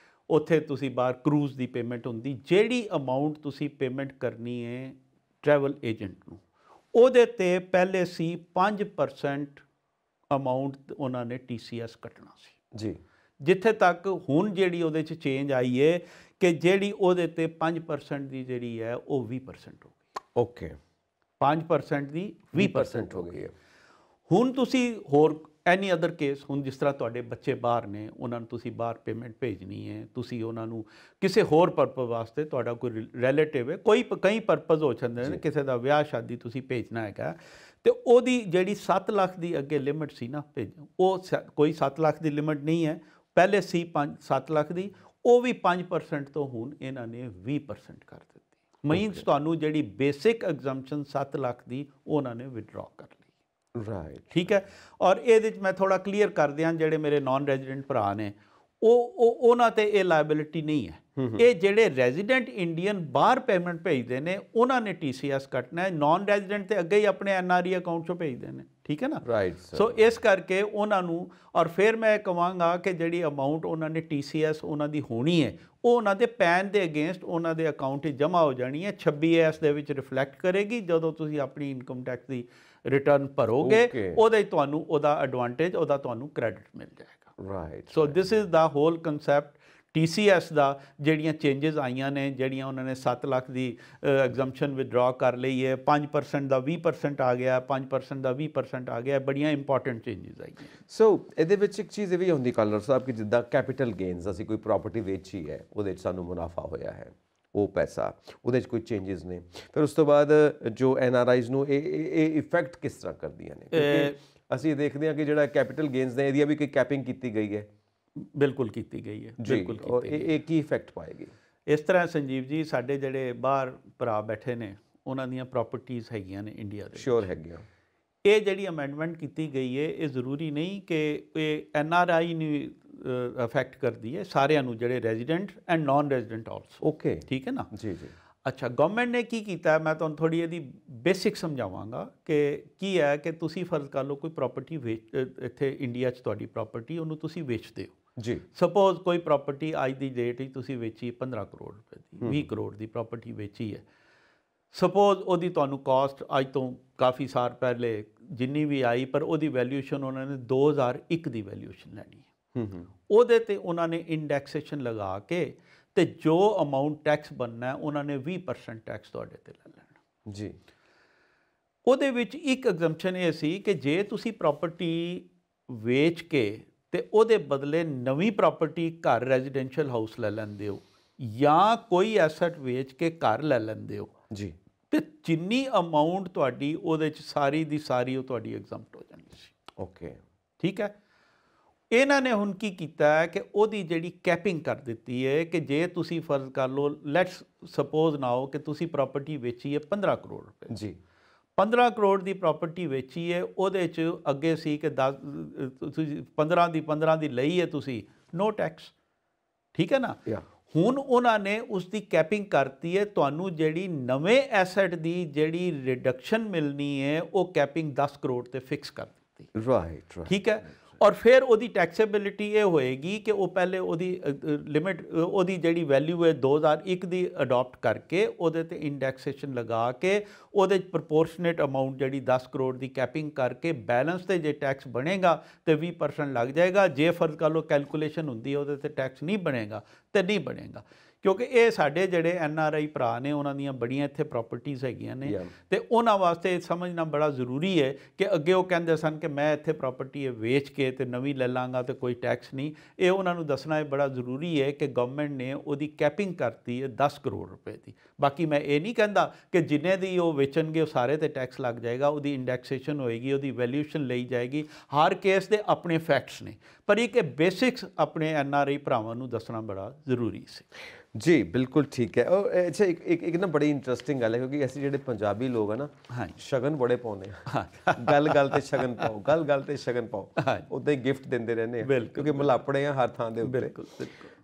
ਉੱਥੇ ਤੁਸੀਂ ਬਾਹਰ ਕਰੂਜ਼ ਦੀ ਪੇਮੈਂਟ ਹੁੰਦੀ, ਜਿਹੜੀ ਅਮਾਊਂਟ ਤੁਸੀਂ ਪੇਮੈਂਟ ਕਰਨੀ ਹੈ ਟਰੈਵਲ ਏਜੰਟ ਨੂੰ, ਉਹਦੇ 'ਤੇ ਪਹਿਲੇ ਸੀ 5% ਅਮਾਊਂਟ ਉਹਨਾਂ ਨੇ TCS ਕੱਟਣਾ ਸੀ ਜੀ। ਜਿੱਥੇ ਤੱਕ ਹੁਣ ਜਿਹੜੀ ਉਹਦੇ 'ਚ ਚੇਂਜ ਆਈ ਹੈ ਕਿ ਜਿਹੜੀ ਉਹਦੇ 'ਤੇ 5% ਦੀ ਜਿਹੜੀ ਹੈ ਉਹ 20% ਹੋ ਗਈ। 5% ਦੀ 20% ਹੋ ਗਈ ਹੈ। ਹੁਣ ਤੁਸੀਂ ਹੋਰ ਐਨੀ ਅਦਰ ਕੇਸ, ਹੁਣ ਜਿਸ ਤਰ੍ਹਾਂ ਤੁਹਾਡੇ ਬੱਚੇ ਬਾਹਰ ਨੇ, ਉਹਨਾਂ ਨੂੰ ਤੁਸੀਂ ਬਾਹਰ ਪੇਮੈਂਟ ਭੇਜਣੀ ਹੈ, ਤੁਸੀਂ ਉਹਨਾਂ ਨੂੰ ਕਿਸੇ ਹੋਰ ਪਰਪਸ ਵਾਸਤੇ, ਤੁਹਾਡਾ ਕੋਈ ਰਿਲੇਟਿਵ ਹੈ, ਕਈ ਪਰਪਸ ਹੋ ਜਾਂਦੇ ਨੇ, ਕਿਸੇ ਦਾ ਵਿਆਹ ਸ਼ਾਦੀ ਤੁਸੀਂ ਭੇਜਣਾ ਹੈਗਾ, ਤੇ ਉਹਦੀ ਜਿਹੜੀ 7 ਲੱਖ ਦੀ ਅੱਗੇ ਲਿਮਿਟ ਸੀ ਨਾ ਭੇਜੋ, ਉਹ ਕੋਈ 7 ਲੱਖ ਦੀ ਲਿਮਿਟ ਨਹੀਂ ਹੈ, ਪਹਿਲੇ ਸੀ 7 ਲੱਖ ਦੀ, ਉਹ ਵੀ 5% ਤੋਂ ਹੁਣ ਇਹਨਾਂ ਨੇ 20% ਕਰ ਦਿੱਤੀ। ਮੀਨਸ ਤੁਹਾਨੂੰ ਜਿਹੜੀ ਬੇਸਿਕ ਐਗਜ਼ੰਪਸ਼ਨ 7 ਲੱਖ ਦੀ ਉਹਨਾਂ ਨੇ ਵਿਦਡਰਾਅ ਕਰ ਲਈ। ਰਾਈਟ, ਠੀਕ ਹੈ। ਔਰ ਇਹਦੇ 'ਚ ਮੈਂ ਥੋੜ੍ਹਾ ਕਲੀਅਰ ਕਰ ਦਿਆਂ, ਜਿਹੜੇ ਮੇਰੇ ਨਾਨ ਰੈਜ਼ੀਡੈਂਟ ਭਰਾ ਨੇ ਉਹਨਾਂ 'ਤੇ ਇਹ ਲਾਇਬਿਲਿਟੀ ਨਹੀਂ ਹੈ। ਇਹ ਜਿਹੜੇ ਰੈਜ਼ੀਡੈਂਟ ਇੰਡੀਅਨ ਬਾਹਰ ਪੇਮੈਂਟ ਭੇਜਦੇ ਨੇ ਉਹਨਾਂ ਨੇ TCS ਕੱਟਣਾ ਹੈ, ਨਾਨ ਰੈਜ਼ੀਡੈਂਟ ਤੇ ਅੱਗੇ ਹੀ ਆਪਣੇ NRE ਅਕਾਊਂਟ 'ਚੋਂ ਭੇਜਦੇ ਨੇ, ਠੀਕ ਹੈ ਨਾ। ਰਾਈਟ ਸੋ ਇਸ ਕਰਕੇ ਉਹਨਾਂ ਨੂੰ, ਔਰ ਫਿਰ ਮੈਂ ਕਹਾਂਗਾ ਕਿ ਜਿਹੜੀ ਅਮਾਊਂਟ ਉਹਨਾਂ ਨੇ TCS ਉਹਨਾਂ ਦੀ ਹੋਣੀ ਹੈ ਉਹ ਉਹਨਾਂ ਦੇ ਪੈਨ ਦੇ ਅਗੇਂਸਟ ਉਹਨਾਂ ਦੇ ਅਕਾਊਂਟ 'ਚ ਜਮ੍ਹਾਂ ਹੋ ਜਾਣੀ ਹੈ, 26AS ਦੇ ਵਿੱਚ ਰਿਫਲੈਕਟ ਕਰੇਗੀ। ਜਦੋਂ ਤੁਸੀਂ ਆਪਣੀ ਇਨਕਮ ਟੈਕਸ ਦੀ ਰਿਟਰਨ ਭਰੋਗੇ ਉਹਦੇ ਤੁਹਾਨੂੰ ਉਹਦਾ ਐਡਵਾਂਟੇਜ, ਉਹਦਾ ਤੁਹਾਨੂੰ ਕ੍ਰੈਡਿਟ ਮਿਲ ਜਾਏਗਾ। Right. So this is the whole concept TCS ਦਾ। ਜਿਹੜੀਆਂ ਚੇਂਜਸ ਆਈਆਂ ਨੇ, ਜਿਹੜੀਆਂ ਉਹਨਾਂ ਨੇ 7 ਲੱਖ ਦੀ ਐਗਜ਼ੰਪਸ਼ਨ ਵਿਦਡਰਾ ਕਰ ਲਈ ਹੈ, 5% ਦਾ 20% ਆ ਗਿਆ, 5% ਦਾ 20% ਆ ਗਿਆ, ਬੜੀਆਂ ਇੰਪੋਰਟੈਂਟ ਚੇਂਜਸ ਆਈਆਂ। ਸੋ ਇਹਦੇ ਵਿੱਚ ਇੱਕ ਚੀਜ਼ ਇਹ ਵੀ ਹੁੰਦੀ ਕਾਲਰ ਸਾਹਿਬ ਕਿ ਜਿੱਦਾਂ ਕੈਪੀਟਲ ਗੇਨਸ, ਅਸੀਂ ਕੋਈ ਪ੍ਰਾਪਰਟੀ ਵੇਚੀ ਹੈ, ਉਹਦੇ 'ਚ ਸਾਨੂੰ ਮੁਨਾਫਾ ਹੋਇਆ ਹੈ, ਉਹ ਪੈਸਾ ਉਹਦੇ 'ਚ ਕੋਈ ਚੇਂਜਸ ਨੇ, ਫਿਰ ਉਸ ਤੋਂ ਬਾਅਦ ਜੋ NRIs ਨੂੰ ਇਹ ਇਫੈਕਟ ਕਿਸ ਤਰ੍ਹਾਂ ਕਰਦੀਆਂ ਨੇ? ਕਿਉਂਕਿ ਅਸੀਂ ਦੇਖਦੇ ਹਾਂ ਕਿ ਜਿਹੜਾ ਕੈਪੀਟਲ ਗੇਨਸ ਨੇ ਇਹਦੀ ਵੀ ਕੋਈ ਕੈਪਿੰਗ ਕੀਤੀ ਗਈ ਹੈ। ਬਿਲਕੁਲ ਕੀਤੀ ਗਈ ਹੈ, ਬਿਲਕੁਲ ਕੀਤੀ ਗਈ। ਇਹ ਕੀ ਇਫੈਕਟ ਪਾਏਗੀ? ਇਸ ਤਰ੍ਹਾਂ ਸੰਜੀਵ ਜੀ, ਸਾਡੇ ਜਿਹੜੇ ਬਾਹਰ ਭਰਾ ਬੈਠੇ ਨੇ ਉਹਨਾਂ ਦੀਆਂ ਪ੍ਰਾਪਰਟੀਆਂ ਹੈਗੀਆਂ ਨੇ ਇੰਡੀਆ ਦੇ, ਸ਼ੋਰ ਹੈਗੀਆਂ। ਇਹ ਜਿਹੜੀ ਅਮੈਂਡਮੈਂਟ ਕੀਤੀ ਗਈ ਹੈ ਇਹ ਜ਼ਰੂਰੀ ਨਹੀਂ ਕਿ ਇਹ NRI ਨੂੰ ਅਫੈਕਟ ਕਰਦੀ ਹੈ, ਸਾਰਿਆਂ ਨੂੰ, ਜਿਹੜੇ resident and naan resident also. Okay, ਠੀਕ ਹੈ ਨਾ ਜੀ ਜੀ। ਅੱਛਾ, ਗਵਰਨਮੈਂਟ ਨੇ ਕੀ ਕੀਤਾ, ਮੈਂ ਤੁਹਾਨੂੰ ਥੋੜ੍ਹੀ ਇਹਦੀ ਬੇਸਿਕ ਸਮਝਾਵਾਂਗਾ ਕਿ ਕੀ ਹੈ। ਕਿ ਤੁਸੀਂ ਫਰਜ਼ ਕਰ ਲਓ ਕੋਈ ਪ੍ਰਾਪਰਟੀ ਇੱਥੇ ਇੰਡੀਆ 'ਚ ਤੁਹਾਡੀ ਪ੍ਰਾਪਰਟੀ, ਉਹਨੂੰ ਤੁਸੀਂ ਵੇਚਦੇ ਹੋ ਜੀ। ਸਪੋਜ਼ ਕੋਈ ਪ੍ਰਾਪਰਟੀ ਅੱਜ ਦੀ ਡੇਟ ਵਿੱਚ ਤੁਸੀਂ ਵੇਚੀ 15 ਕਰੋੜ ਰੁਪਏ ਦੀ, 20 ਕਰੋੜ ਦੀ ਪ੍ਰਾਪਰਟੀ ਵੇਚੀ ਹੈ। ਸਪੋਜ਼ ਉਹਦੀ ਤੁਹਾਨੂੰ ਕਾਸਟ ਅੱਜ ਤੋਂ ਕਾਫੀ ਸਾਲ ਪਹਿਲੇ ਜਿੰਨੀ ਵੀ ਆਈ, ਪਰ ਉਹਦੀ ਵੈਲਿਊਸ਼ਨ ਉਹਨਾਂ ਨੇ 2001 ਦੀ ਵੈਲਿਊਸ਼ਨ ਲੈਣੀ ਹੈ। ਉਹਦੇ ਤੇ ਉਹਨਾਂ ਨੇ ਇੰਡੈਕਸੇਸ਼ਨ ਲਗਾ ਕੇ ਤੇ ਜੋ ਅਮਾਊਂਟ ਟੈਕਸ ਬਣਨਾ ਉਹਨਾਂ ਨੇ 20% ਟੈਕਸ ਤੁਹਾਡੇ ਤੇ ਲੈ ਲੈਣਾ ਜੀ। ਉਹਦੇ ਵਿੱਚ ਇੱਕ ਐਗਜ਼ੰਪਸ਼ਨ ਇਹ ਸੀ ਕਿ ਜੇ ਤੁਸੀਂ ਪ੍ਰਾਪਰਟੀ ਵੇਚ ਕੇ ਤੇ ਉਹਦੇ ਬਦਲੇ ਨਵੀਂ ਪ੍ਰਾਪਰਟੀ, ਘਰ, ਰੈਜ਼ੀਡੈਂਸ਼ੀਅਲ ਹਾਊਸ ਲੈ ਲੈਂਦੇ ਹੋ, ਜਾਂ ਕੋਈ ਐਸੈਟ ਵੇਚ ਕੇ ਘਰ ਲੈ ਲੈਂਦੇ ਹੋ ਜੀ, ਤੇ ਜਿੰਨੀ ਅਮਾਊਂਟ ਤੁਹਾਡੀ ਉਹਦੇ 'ਚ ਸਾਰੀ ਦੀ ਸਾਰੀ ਉਹ ਤੁਹਾਡੀ ਐਗਜ਼ੰਪਟ ਹੋ ਜਾਣੀ ਸੀ। ਓਕੇ, ਠੀਕ ਹੈ। ਇਹਨਾਂ ਨੇ ਹੁਣ ਕੀ ਕੀਤਾ ਹੈ ਕਿ ਉਹਦੀ ਜਿਹੜੀ ਕੈਪਿੰਗ ਕਰ ਦਿੱਤੀ ਹੈ ਕਿ ਜੇ ਤੁਸੀਂ ਫਰਜ਼ ਕਰ ਲਓ, ਲੈਟਸ ਸਪੋਜ਼ ਨਾਓ ਕਿ ਤੁਸੀਂ ਪ੍ਰਾਪਰਟੀ ਵੇਚੀ ਹੈ 15 ਕਰੋੜ ਰੁਪਏ ਜੀ। 15 ਕਰੋੜ ਦੀ ਪ੍ਰਾਪਰਟੀ ਵੇਚੀ ਹੈ, ਉਹਦੇ 'ਚ ਅੱਗੇ ਸੀ ਕਿ 10 ਤੁਸੀਂ 15 ਦੀ ਲਈ ਹੈ ਤੁਸੀਂ, ਨੋ ਟੈਕਸ, ਠੀਕ ਹੈ ਨਾ। ਹੁਣ ਉਹਨਾਂ ਨੇ ਉਸ ਦੀ ਕੈਪਿੰਗ ਕਰਤੀ ਹੈ, ਤੁਹਾਨੂੰ ਜਿਹੜੀ ਨਵੇਂ ਐਸੈਟ ਦੀ ਜਿਹੜੀ ਰਿਡਕਸ਼ਨ ਮਿਲਣੀ ਹੈ ਉਹ ਕੈਪਿੰਗ 10 ਕਰੋੜ ਤੇ ਫਿਕਸ ਕਰ ਦਿੱਤੀ। ਰਾਈਟ, ਠੀਕ ਹੈ। ਔਰ ਫਿਰ ਉਹਦੀ ਟੈਕਸੇਬਿਲਿਟੀ ਇਹ ਹੋਏਗੀ ਕਿ ਉਹ ਪਹਿਲੇ ਉਹਦੀ ਲਿਮਿਟ, ਉਹਦੀ ਜਿਹੜੀ ਵੈਲਿਊ ਹੈ 2001 ਦੀ ਅਡਾਪਟ ਕਰਕੇ ਉਹਦੇ ਤੇ ਇੰਡੈਕਸੇਸ਼ਨ ਲਗਾ ਕੇ ਉਹਦੇ 'ਚ ਪ੍ਰਪੋਰਸ਼ਨੇਟ ਅਮਾਊਂਟ ਜਿਹੜੀ 10 ਕਰੋੜ ਦੀ ਕੈਪਿੰਗ ਕਰਕੇ ਬੈਲੈਂਸ ਤੇ ਜੇ ਟੈਕਸ ਬਣੇਗਾ ਤੇ 20% ਲੱਗ ਜਾਏਗਾ। ਜੇ ਫਰਜ਼ ਕਰ ਲਓ ਕੈਲਕੂਲੇਸ਼ਨ ਹੁੰਦੀ ਹੈ ਉਹਦੇ ਤੇ ਟੈਕਸ ਨਹੀਂ ਬਣੇਗਾ ਤੇ ਨਹੀਂ ਬਣੇਗਾ, ਕਿਉਂਕਿ ਇਹ ਸਾਡੇ ਜਿਹੜੇ NRI ਭਰਾ ਨੇ ਉਹਨਾਂ ਦੀਆਂ ਬੜੀਆਂ ਇੱਥੇ ਪ੍ਰਾਪਰਟੀਆਂ ਹੈਗੀਆਂ ਨੇ ਤੇ ਉਹਨਾਂ ਵਾਸਤੇ ਸਮਝਣਾ ਬੜਾ ਜ਼ਰੂਰੀ ਹੈ ਕਿ ਅੱਗੇ ਉਹ ਕਹਿੰਦੇ ਸਨ ਕਿ ਮੈਂ ਇੱਥੇ ਪ੍ਰਾਪਰਟੀ ਵੇਚ ਕੇ ਤੇ ਨਵੀਂ ਲੈ ਲਾਂਗਾ ਤੇ ਕੋਈ ਟੈਕਸ ਨਹੀਂ। ਇਹ ਉਹਨਾਂ ਨੂੰ ਦੱਸਣਾ ਬੜਾ ਜ਼ਰੂਰੀ ਹੈ ਕਿ ਗਵਰਨਮੈਂਟ ਨੇ ਉਹਦੀ ਕੈਪਿੰਗ ਕਰਤੀ ਹੈ 10 ਕਰੋੜ ਰੁਪਏ ਦੀ। ਬਾਕੀ ਮੈਂ ਇਹ ਨਹੀਂ ਕਹਿੰਦਾ ਕਿ ਜਿੰਨੇ ਦੀ ਉਹ ਵੇਚਣਗੇ ਉਹ ਸਾਰੇ ਤੇ ਟੈਕਸ ਲੱਗ ਜਾਏਗਾ, ਉਹਦੀ ਇੰਡੈਕਸੇਸ਼ਨ ਹੋਏਗੀ, ਉਹਦੀ ਵੈਲਿਊਸ਼ਨ ਲਈ ਜਾਏਗੀ। ਹਰ ਕੇਸ ਦੇ ਆਪਣੇ ਫੈਕਟਸ ਨੇ, ਪਰ ਇੱਕ ਬੇਸਿਕਸ ਆਪਣੇ NRI ਭਰਾਵਾਂ ਨੂੰ ਦੱਸਣਾ ਬੜਾ ਜ਼ਰੂਰੀ ਸੀ। ਜੀ ਬਿਲਕੁਲ ਠੀਕ ਹੈ। ਔਰ ਅੱਛਾ, ਇੱਕ ਨਾ ਬੜੀ ਇੰਟਰਸਟਿੰਗ ਗੱਲ ਹੈ, ਕਿਉਂਕਿ ਅਸੀਂ ਜਿਹੜੇ ਪੰਜਾਬੀ ਲੋਕ ਆ ਨਾ, ਸ਼ਗਨ ਬੜੇ ਪਾਉਂਦੇ ਆ, ਗੱਲ ਗੱਲ ਤੇ ਸ਼ਗਨ ਪਾਓ, ਗੱਲ ਗੱਲ ਤੇ ਸ਼ਗਨ ਪਾਓ, ਉੱਦਾਂ ਹੀ ਗਿਫਟ ਦਿੰਦੇ ਰਹਿੰਦੇ ਆ, ਕਿਉਂਕਿ ਮਲਾਪੜੇ ਆ ਹਰ ਥਾਂ ਦੇ ਉੱਤੇ। ਬਿਲਕੁਲ।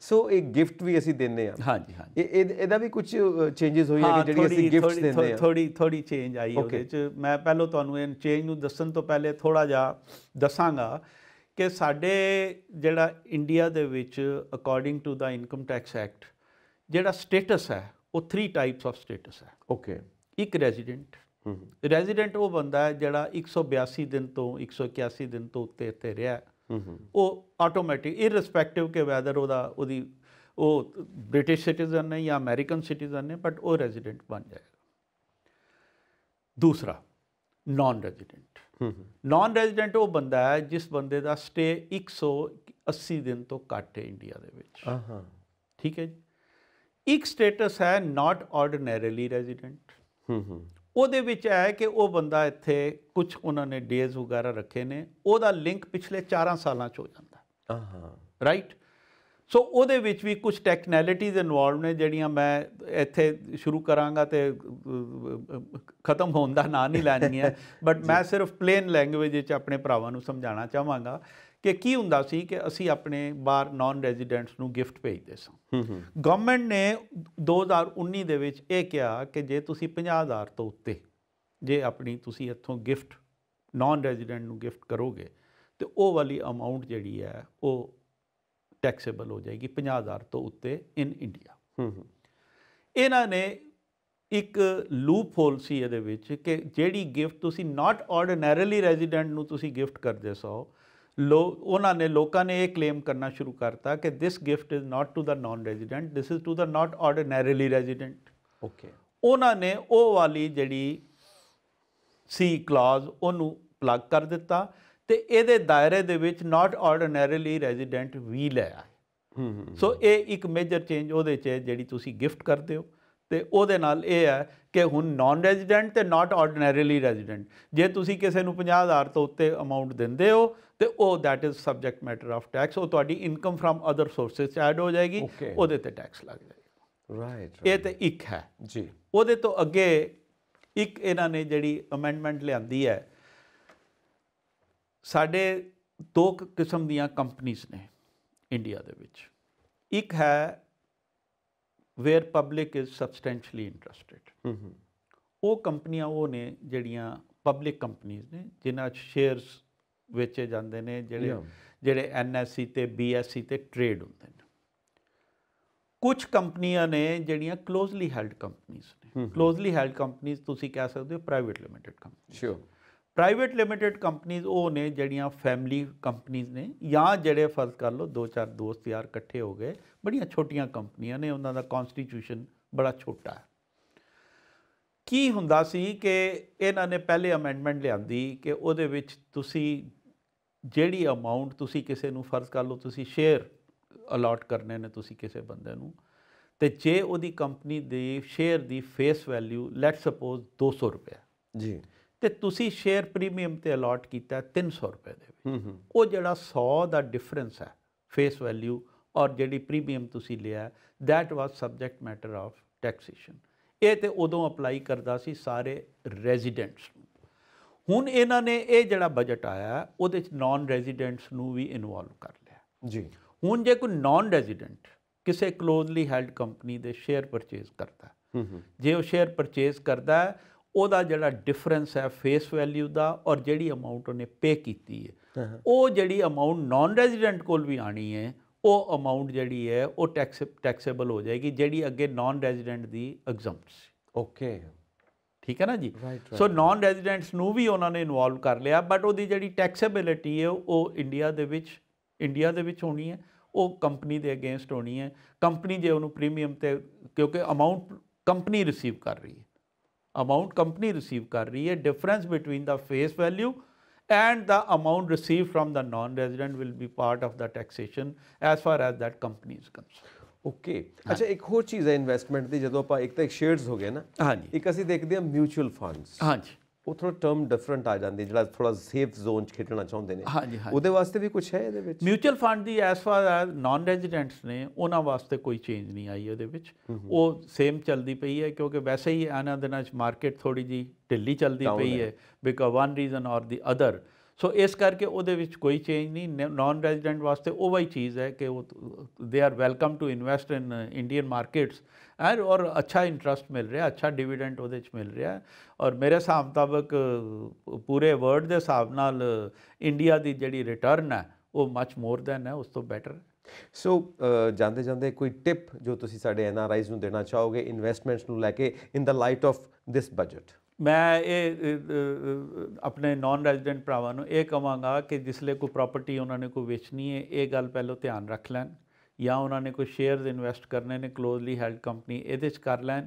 ਸੋ ਇੱਕ ਗਿਫਟ ਵੀ ਅਸੀਂ ਦਿੰਦੇ ਆ। ਹਾਂਜੀ। ਇਹਦਾ ਵੀ ਕੁਝ ਚੇਂਜਸ ਹੋਈ ਹੈ ਕਿ ਜਿਹੜੀ ਅਸੀਂ ਗਿਫਟਸ ਦਿੰਦੇ ਆ? ਥੋੜੀ ਚੇਂਜ ਆਈ ਉਹਦੇ 'ਚ। ਮੈਂ ਪਹਿਲਾਂ ਤੁਹਾਨੂੰ ਇਹ ਚੇਂਜ ਨੂੰ ਦੱਸਣ ਤੋਂ ਪਹਿਲੇ ਥੋੜਾ ਜਿਹਾ ਦੱਸਾਂਗਾ ਕਿ ਸਾਡੇ ਜਿਹੜਾ ਇੰਡੀਆ ਦੇ ਵਿੱਚ according to the income tax act ਜਿਹੜਾ ਸਟੇਟਸ ਹੈ ਉਹ 3 ਟਾਈਪਸ ਆਫ ਸਟੇਟਸ ਹੈ। ਓਕੇ। ਇੱਕ ਰੈਜ਼ੀਡੈਂਟ ਉਹ ਬੰਦਾ ਹੈ ਜਿਹੜਾ 182 ਦਿਨ ਤੋਂ 181 ਦਿਨ ਤੋਂ ਉੱਤੇ ਇੱਥੇ ਰਿਹਾ, ਉਹ ਆਟੋਮੈਟਿਕ ਇਰਰਿਸਪੈਕਟਿਵ ਕਿ ਵੈਦਰ ਉਹ ਬ੍ਰਿਟਿਸ਼ ਸਿਟੀਜ਼ਨ ਨੇ ਜਾਂ ਅਮਰੀਕਨ ਸਿਟੀਜ਼ਨ ਨੇ, ਬਟ ਉਹ ਰੈਜ਼ੀਡੈਂਟ ਬਣ ਜਾਏਗਾ। ਦੂਸਰਾ ਨਾਨ ਰੈਜ਼ੀਡੈਂਟ ਉਹ ਬੰਦਾ ਹੈ ਜਿਸ ਬੰਦੇ ਦਾ ਸਟੇ 180 ਦਿਨ ਤੋਂ ਘੱਟ ਹੈ ਇੰਡੀਆ ਦੇ ਵਿੱਚ। ਠੀਕ ਹੈ ਜੀ। ਇੱਕ ਸਟੇਟਸ ਹੈ ਨਾਟ ਆਰਡੀਨਰੀਲੀ ਰੈਜ਼ੀਡੈਂਟ। ਉਹਦੇ ਵਿੱਚ ਹੈ ਕਿ ਉਹ ਬੰਦਾ ਇੱਥੇ ਕੁਝ ਉਹਨਾਂ ਨੇ ਡੇਜ਼ ਵਗੈਰਾ ਰੱਖੇ ਨੇ, ਉਹਦਾ ਲਿੰਕ ਪਿਛਲੇ 4 ਸਾਲਾਂ 'ਚ ਹੋ ਜਾਂਦਾ। ਰਾਈਟ। ਸੋ ਉਹਦੇ ਵਿੱਚ ਵੀ ਕੁਝ ਟੈਕਨੈਲਿਟੀਜ਼ ਇਨਵੋਲਵ ਨੇ ਜਿਹੜੀਆਂ ਮੈਂ ਇੱਥੇ ਸ਼ੁਰੂ ਕਰਾਂਗਾ ਤੇ ਖਤਮ ਹੋਣ ਦਾ ਨਾਂ ਨਹੀਂ ਲੈਣਗੀਆਂ ਬਟ ਮੈਂ ਸਿਰਫ ਪਲੇਨ ਲੈਂਗੁਏਜ ਵਿੱਚ ਆਪਣੇ ਭਰਾਵਾਂ ਨੂੰ ਸਮਝਾਉਣਾ ਚਾਹਾਂਗਾ ਕਿ ਕੀ ਹੁੰਦਾ ਸੀ ਕਿ ਅਸੀਂ ਆਪਣੇ ਬਾਹਰ ਨਾਨ ਰੈਜ਼ੀਡੈਂਟਸ ਨੂੰ ਗਿਫਟ ਭੇਜਦੇ ਸਾਂ। ਗਵਰਨਮੈਂਟ ਨੇ 2019 ਦੇ ਵਿੱਚ ਇਹ ਕਿਹਾ ਕਿ ਜੇ ਤੁਸੀਂ 50,000 ਤੋਂ ਉੱਤੇ ਜੇ ਆਪਣੀ ਤੁਸੀਂ ਇੱਥੋਂ ਗਿਫਟ ਨਾਨ ਰੈਜ਼ੀਡੈਂਟ ਨੂੰ ਗਿਫਟ ਕਰੋਗੇ ਤੇ ਉਹ ਵਾਲੀ ਅਮਾਊਂਟ ਜਿਹੜੀ ਹੈ ਉਹ ਟੈਕਸੇਬਲ ਹੋ ਜਾਏਗੀ 50,000 ਤੋਂ ਉੱਤੇ ਇਨ ਇੰਡੀਆ। ਇਹਨਾਂ ਨੇ ਇੱਕ ਲੂਪ ਹੋਲ ਸੀ ਇਹਦੇ ਵਿੱਚ ਕਿ ਜਿਹੜੀ ਗਿਫਟ ਤੁਸੀਂ ਨਾਟ ਆਰਡੀਨਰੀਲੀ ਰੈਜ਼ੀਡੈਂਟ ਨੂੰ ਤੁਸੀਂ ਗਿਫਟ ਕਰਦੇ ਸੋ ਉਹਨਾਂ ਨੇ ਲੋਕਾਂ ਨੇ ਇਹ ਕਲੇਮ ਕਰਨਾ ਸ਼ੁਰੂ ਕਰਤਾ ਕਿ this gift is not to the non resident, this is to the not ordinarily resident. Okay, ਉਹਨਾਂ ਨੇ ਉਹ ਵਾਲੀ ਜਿਹੜੀ ਸੀ ਕਲਾਜ਼ ਉਹਨੂੰ ਪਲੱਗ ਕਰ ਦਿੱਤਾ ਤੇ ਇਹਦੇ ਦਾਇਰੇ ਦੇ ਵਿੱਚ ਨਾਟ ਆਰਡੀਨਰੀਲੀ ਰੈਜ਼ੀਡੈਂਟ ਵੀ ਲੈ ਆਏ। ਸੋ ਇਹ ਇੱਕ ਮੇਜਰ ਚੇਂਜ ਉਹਦੇ 'ਚ ਜਿਹੜੀ ਤੁਸੀਂ ਗਿਫਟ ਕਰਦੇ ਹੋ ਤੇ ਉਹਦੇ ਨਾਲ ਇਹ ਹੈ ਕਿ ਹੁਣ ਨਾਨ ਰੈਜ਼ੀਡੈਂਟ ਤੇ ਨਾਟ ਆਰਡੀਨਰੀਲੀ ਰੈਜ਼ੀਡੈਂਟ ਜੇ ਤੁਸੀਂ ਕਿਸੇ ਨੂੰ 50,000 ਤੋਂ ਉੱਤੇ ਅਮਾਊਂਟ ਦਿੰਦੇ ਹੋ ਤੇ ਉਹ that is subject matter of tax. ਉਹ ਤੁਹਾਡੀ income from other sources add ਹੋ ਜਾਏਗੀ, ਉਹਦੇ ਤੇ ਟੈਕਸ ਲੱਗ ਜਾਏਗਾ। ਰਾਈਟ, ਇਹ ਤੇ ਇੱਕ ਹੈ ਜੀ। ਉਹਦੇ ਤੋਂ ਅੱਗੇ ਇੱਕ ਇਹਨਾਂ ਨੇ ਜਿਹੜੀ ਅਮੈਂਡਮੈਂਟ ਲਿਆਂਦੀ ਹੈ, ਸਾਡੇ ਦੋ ਕਿਸਮ ਦੀਆਂ ਕੰਪਨੀਜ਼ ਨੇ ਇੰਡੀਆ ਦੇ ਵਿੱਚ। ਇੱਕ ਹੈ ਵੇਅਰ ਪਬਲਿਕ ਇਜ਼ ਸਬਸਟੈਂਸ਼ਲੀ ਇੰਟਰਸਟਿਡ। ਉਹ ਕੰਪਨੀਆਂ ਉਹ ਨੇ ਜਿਹੜੀਆਂ ਪਬਲਿਕ ਕੰਪਨੀਜ਼ ਨੇ ਜਿਨ੍ਹਾਂ 'ਚ ਸ਼ੇਅਰਸ ਵੇਚੇ ਜਾਂਦੇ ਨੇ, ਜਿਹੜੇ NSE ਤੇ BSE ਤੇ ਟ੍ਰੇਡ ਹੁੰਦੇ ਨੇ। ਕੁਝ ਕੰਪਨੀਆਂ ਨੇ ਜਿਹੜੀਆਂ ਕਲੋਜ਼ਲੀ ਹੈਲਡ ਕੰਪਨੀਜ਼ ਨੇ। ਕਲੋਜ਼ਲੀ ਹੈਲਡ ਕੰਪਨੀਜ਼ ਤੁਸੀਂ ਕਹਿ ਸਕਦੇ ਹੋ ਪ੍ਰਾਈਵੇਟ ਲਿਮਿਟਿਡ ਕੰਪਨੀ। ਸ਼ੋਰ, ਪ੍ਰਾਈਵੇਟ ਲਿਮਿਟਿਡ ਕੰਪਨੀਜ਼ ਉਹ ਨੇ ਜਿਹੜੀਆਂ ਫੈਮਿਲੀ ਕੰਪਨੀਜ਼ ਨੇ ਜਾਂ ਜਿਹੜੇ ਫਰਜ਼ ਕਰ ਲਓ 2-4 ਦੋਸਤ ਯਾਰ ਇਕੱਠੇ ਹੋ ਗਏ, ਬੜੀਆਂ ਛੋਟੀਆਂ ਕੰਪਨੀਆਂ ਨੇ, ਉਹਨਾਂ ਦਾ ਕੌਨਸਟੀਟਿਊਸ਼ਨ ਬੜਾ ਛੋਟਾ ਹੈ। ਕੀ ਹੁੰਦਾ ਸੀ ਕਿ ਇਹਨਾਂ ਨੇ ਪਹਿਲੇ ਅਮੈਂਡਮੈਂਟ ਲਿਆਂਦੀ ਕਿ ਉਹਦੇ ਵਿੱਚ ਤੁਸੀਂ ਜਿਹੜੀ ਅਮਾਊਂਟ ਤੁਸੀਂ ਕਿਸੇ ਨੂੰ ਫਰਜ਼ ਕਰ ਲਓ ਤੁਸੀਂ ਸ਼ੇਅਰ ਅਲਾਟ ਕਰਨੇ ਨੇ ਤੁਸੀਂ ਕਿਸੇ ਬੰਦੇ ਨੂੰ, ਤੇ ਜੇ ਉਹਦੀ ਕੰਪਨੀ ਦੇ ਸ਼ੇਅਰ ਦੀ ਫੇਸ ਵੈਲਿਊ ਲੈਟ ਸਪੋਜ਼ 200 ਰੁਪਏ ਜੀ, ਤੇ ਤੁਸੀਂ ਸ਼ੇਅਰ ਪ੍ਰੀਮੀਅਮ ਤੇ ਅਲਾਟ ਕੀਤਾ 300 ਰੁਪਏ ਦੇ ਵਿੱਚ, ਉਹ ਜਿਹੜਾ 100 ਦਾ ਡਿਫਰੈਂਸ ਹੈ ਫੇਸ ਵੈਲਿਊ ਔਰ ਜਿਹੜੀ ਪ੍ਰੀਮੀਅਮ ਤੁਸੀਂ ਲਿਆ, that was subject matter of taxation. ਇਹ ਤੇ ਉਦੋਂ ਅਪਲਾਈ ਕਰਦਾ ਸੀ ਸਾਰੇ ਰੈਜ਼ੀਡੈਂਟਸ ਨੂੰ। ਹੁਣ ਇਹਨਾਂ ਨੇ ਇਹ ਜਿਹੜਾ ਬਜਟ ਆਇਆ ਉਹਦੇ 'ਚ ਨਾਨ ਰੈਜ਼ੀਡੈਂਟਸ ਨੂੰ ਵੀ ਇਨਵੋਲਵ ਕਰ ਲਿਆ ਜੀ। ਹੁਣ ਜੇ ਕੋਈ ਨਾਨ ਰੈਜ਼ੀਡੈਂਟ ਕਿਸੇ ਕਲੋਜ਼ਲੀ ਹੈਲਡ ਕੰਪਨੀ ਦੇ ਸ਼ੇਅਰ ਪਰਚੇਜ਼ ਕਰਦਾ, ਜੇ ਉਹ ਸ਼ੇਅਰ ਪਰਚੇਜ਼ ਕਰਦਾ ਉਹਦਾ ਜਿਹੜਾ ਡਿਫਰੈਂਸ ਹੈ ਫੇਸ ਵੈਲਿਊ ਦਾ ਔਰ ਜਿਹੜੀ ਅਮਾਊਂਟ ਉਹਨੇ ਪੇ ਕੀਤੀ ਹੈ, ਉਹ ਜਿਹੜੀ ਅਮਾਊਂਟ ਨਾਨ ਰੈਜ਼ੀਡੈਂਟ ਕੋਲ ਵੀ ਆਣੀ ਹੈ, ਉਹ ਅਮਾਊਂਟ ਜਿਹੜੀ ਹੈ ਉਹ ਟੈਕਸੇਬਲ ਹੋ ਜਾਏਗੀ, ਜਿਹੜੀ ਅੱਗੇ ਨਾਨ ਰੈਜ਼ੀਡੈਂਟ ਦੀ ਐਗਜ਼ੈਂਪਟ ਸੀ। ਓਕੇ, ਠੀਕ ਹੈ ਨਾ ਜੀ। ਸੋ ਨਾਨ ਰੈਜ਼ੀਡੈਂਟਸ ਨੂੰ ਵੀ ਉਹਨਾਂ ਨੇ ਇਨਵੋਲਵ ਕਰ ਲਿਆ, ਬਟ ਉਹਦੀ ਜਿਹੜੀ ਟੈਕਸੇਬਿਲਿਟੀ ਹੈ ਉਹ ਇੰਡੀਆ ਦੇ ਵਿੱਚ ਹੋਣੀ ਹੈ, ਉਹ ਕੰਪਨੀ ਦੇ ਅਗੇਂਸਟ ਹੋਣੀ ਹੈ। ਕੰਪਨੀ ਜੇ ਉਹਨੂੰ ਪ੍ਰੀਮੀਅਮ ਤੇ, ਕਿਉਂਕਿ ਅਮਾਊਂਟ ਕੰਪਨੀ ਰਿਸੀਵ ਕਰ ਰਹੀ ਹੈ, difference between the face value and the amount received from the non-resident will be part of the taxation as far as that company is concerned. Okay, ਅੱਛਾ, ਇੱਕ ਹੋਰ ਚੀਜ਼ ਹੈ ਇਨਵੈਸਟਮੈਂਟ ਦੀ, ਜਦੋਂ ਆਪਾਂ ਇੱਕ ਤਾਂ ਸ਼ੇਅਰਸ ਹੋ ਗਏ ਨਾ, ਹਾਂਜੀ, ਇੱਕ ਅਸੀਂ ਦੇਖਦੇ ਹਾਂ ਮਿਊਚੁਅਲ ਫੰਡਸ, ਹਾਂਜੀ, ਉਹ ਥੋੜਾ ਟਰਮ ਡਿਫਰੈਂਟ ਆ ਜਾਂਦੀ, ਜਿਹੜਾ ਥੋੜਾ ਸੇਫ ਜ਼ੋਨ 'ਚ ਖੇਡਣਾ ਚਾਹੁੰਦੇ ਨੇ, ਹਾਂਜੀ, ਉਹਦੇ ਵਾਸਤੇ ਵੀ ਕੁਝ ਹੈ ਇਹਦੇ ਵਿੱਚ? ਮਿਊਚੁਅਲ ਫੰਡ ਦੀ as far as non residents ਨੇ ਉਹਨਾਂ ਵਾਸਤੇ ਕੋਈ ਚੇਂਜ ਨਹੀਂ ਆਈ ਉਹਦੇ ਵਿੱਚ, ਉਹ ਸੇਮ ਚੱਲਦੀ ਪਈ ਹੈ, ਕਿਉਂਕਿ ਵੈਸੇ ਹੀ ਇਹਨਾਂ ਦਿਨਾਂ 'ਚ ਮਾਰਕੀਟ ਥੋੜੀ ਜਿਹੀ ਢਿੱਲੀ ਚੱਲਦੀ ਪਈ ਹੈ ਬਿਕਾਜ਼ ਵਨ ਰੀਜ਼ਨ ਔਰ ਦੀ ਅਦਰ। ਸੋ ਇਸ ਕਰਕੇ ਉਹਦੇ ਵਿੱਚ ਕੋਈ ਚੇਂਜ ਨਹੀਂ। ਨਾਨ ਰੈਜ਼ੀਡੈਂਟ ਵਾਸਤੇ ਉਹ ਹੀ ਚੀਜ਼ ਹੈ ਕਿ ਉਹ they are welcome to invest in Indian markets and ਔਰ ਅੱਛਾ ਇੰਟਰਸਟ ਮਿਲ ਰਿਹਾ, ਅੱਛਾ ਡਿਵੀਡੈਂਟ ਉਹਦੇ 'ਚ ਮਿਲ ਰਿਹਾ, ਔਰ ਮੇਰੇ ਹਿਸਾਬ ਮੁਤਾਬਕ ਪੂਰੇ ਵਰਲਡ ਦੇ ਹਿਸਾਬ ਨਾਲ ਇੰਡੀਆ ਦੀ ਜਿਹੜੀ ਰਿਟਰਨ ਹੈ ਉਹ ਮਚ ਮੋਰ ਦੈਨ ਹੈ, ਉਸ ਤੋਂ ਬੈਟਰ। ਸੋ ਜਾਂਦੇ ਜਾਂਦੇ ਕੋਈ ਟਿਪ ਜੋ ਤੁਸੀਂ ਸਾਡੇ NRIs ਨੂੰ ਦੇਣਾ ਚਾਹੋਗੇ ਇਨਵੈਸਟਮੈਂਟਸ ਨੂੰ ਲੈ ਕੇ ਇਨ ਦ ਲਾਈਟ ਆਫ ਦਿਸ ਬਜਟ? ਮੈਂ ਇਹ ਆਪਣੇ ਨਾਨ ਰੈਜ਼ੀਡੈਂਟ ਭਰਾਵਾਂ ਨੂੰ ਇਹ ਕਹਾਂਗਾ ਕਿ ਜਿਸਲੇ ਕੋਈ ਪ੍ਰਾਪਰਟੀ ਉਹਨਾਂ ਨੇ ਕੋਈ ਵੇਚਣੀ ਹੈ, ਇਹ ਗੱਲ ਪਹਿਲਾਂ ਧਿਆਨ ਰੱਖ ਲੈਣ, ਜਾਂ ਉਹਨਾਂ ਨੇ ਕੋਈ ਸ਼ੇਅਰਸ ਇਨਵੈਸਟ ਕਰਨੇ ਨੇ ਕਲੋਜ਼ਲੀ ਹੈਲਡ ਕੰਪਨੀ, ਇਹਦੇ 'ਚ ਕਰ ਲੈਣ।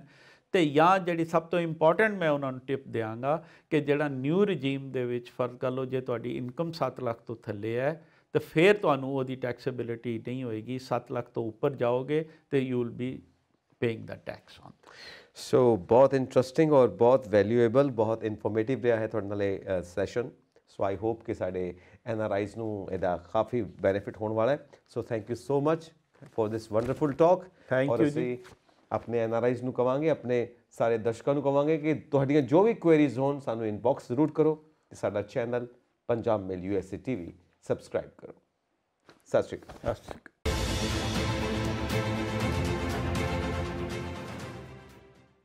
ਤੇ ਜਾਂ ਜਿਹੜੀ ਸਭ ਤੋਂ ਇੰਪੋਰਟੈਂਟ ਮੈਂ ਉਹਨਾਂ ਨੂੰ ਟਿਪ ਦਿਆਂਗਾ ਕਿ ਜਿਹੜਾ ਨਿਊ ਰਜੀਮ ਦੇ ਵਿੱਚ ਫਰਜ਼ ਕਰ ਲਓ, ਜੇ ਤੁਹਾਡੀ ਇਨਕਮ 7 ਲੱਖ ਤੋਂ ਥੱਲੇ ਹੈ ਤਾਂ ਫਿਰ ਤੁਹਾਨੂੰ ਉਹਦੀ ਟੈਕਸੇਬਿਲਿਟੀ ਨਹੀਂ ਹੋਏਗੀ। 7 ਲੱਖ ਤੋਂ ਉੱਪਰ ਜਾਓਗੇ ਤੇ you will be paying the tax on. So ਬਹੁਤ ਇੰਟਰਸਟਿੰਗ ਔਰ ਬਹੁਤ ਵੈਲਿਊਏਬਲ, ਬਹੁਤ ਇਨਫੋਰਮੇਟਿਵ ਰਿਹਾ ਹੈ ਤੁਹਾਡੇ ਨਾਲ ਇਹ ਸੈਸ਼ਨ। ਸੋ ਆਈ ਹੋਪ ਕਿ ਸਾਡੇ NRIs ਨੂੰ ਇਹਦਾ ਕਾਫੀ ਬੈਨੀਫਿਟ ਹੋਣ ਵਾਲਾ ਹੈ। So thank you so much for this wonderful talk. Thank ਔਰ you ਅਸੀਂ ਆਪਣੇ NRIs ਨੂੰ ਕਵਾਂਗੇ, ਆਪਣੇ ਸਾਰੇ ਦਰਸ਼ਕਾਂ ਨੂੰ ਕਵਾਂਗੇ ਕਿ ਤੁਹਾਡੀਆਂ ਜੋ ਵੀ ਕੁਐਰੀਜ਼ ਹੋਣ ਸਾਨੂੰ ਇਨਬਾਕਸ ਜ਼ਰੂਰ ਕਰੋ ਤੇ ਸਾਡਾ ਚੈਨਲ ਪੰਜਾਬ ਮੇਲ USA TV ਸਬਸਕ੍ਰਾਈਬ ਕਰੋ। ਸਤਿ ਸ਼੍ਰੀ ਅਕਾਲ। ਸਤਿ ਸ਼੍ਰੀ ਅਕਾਲ।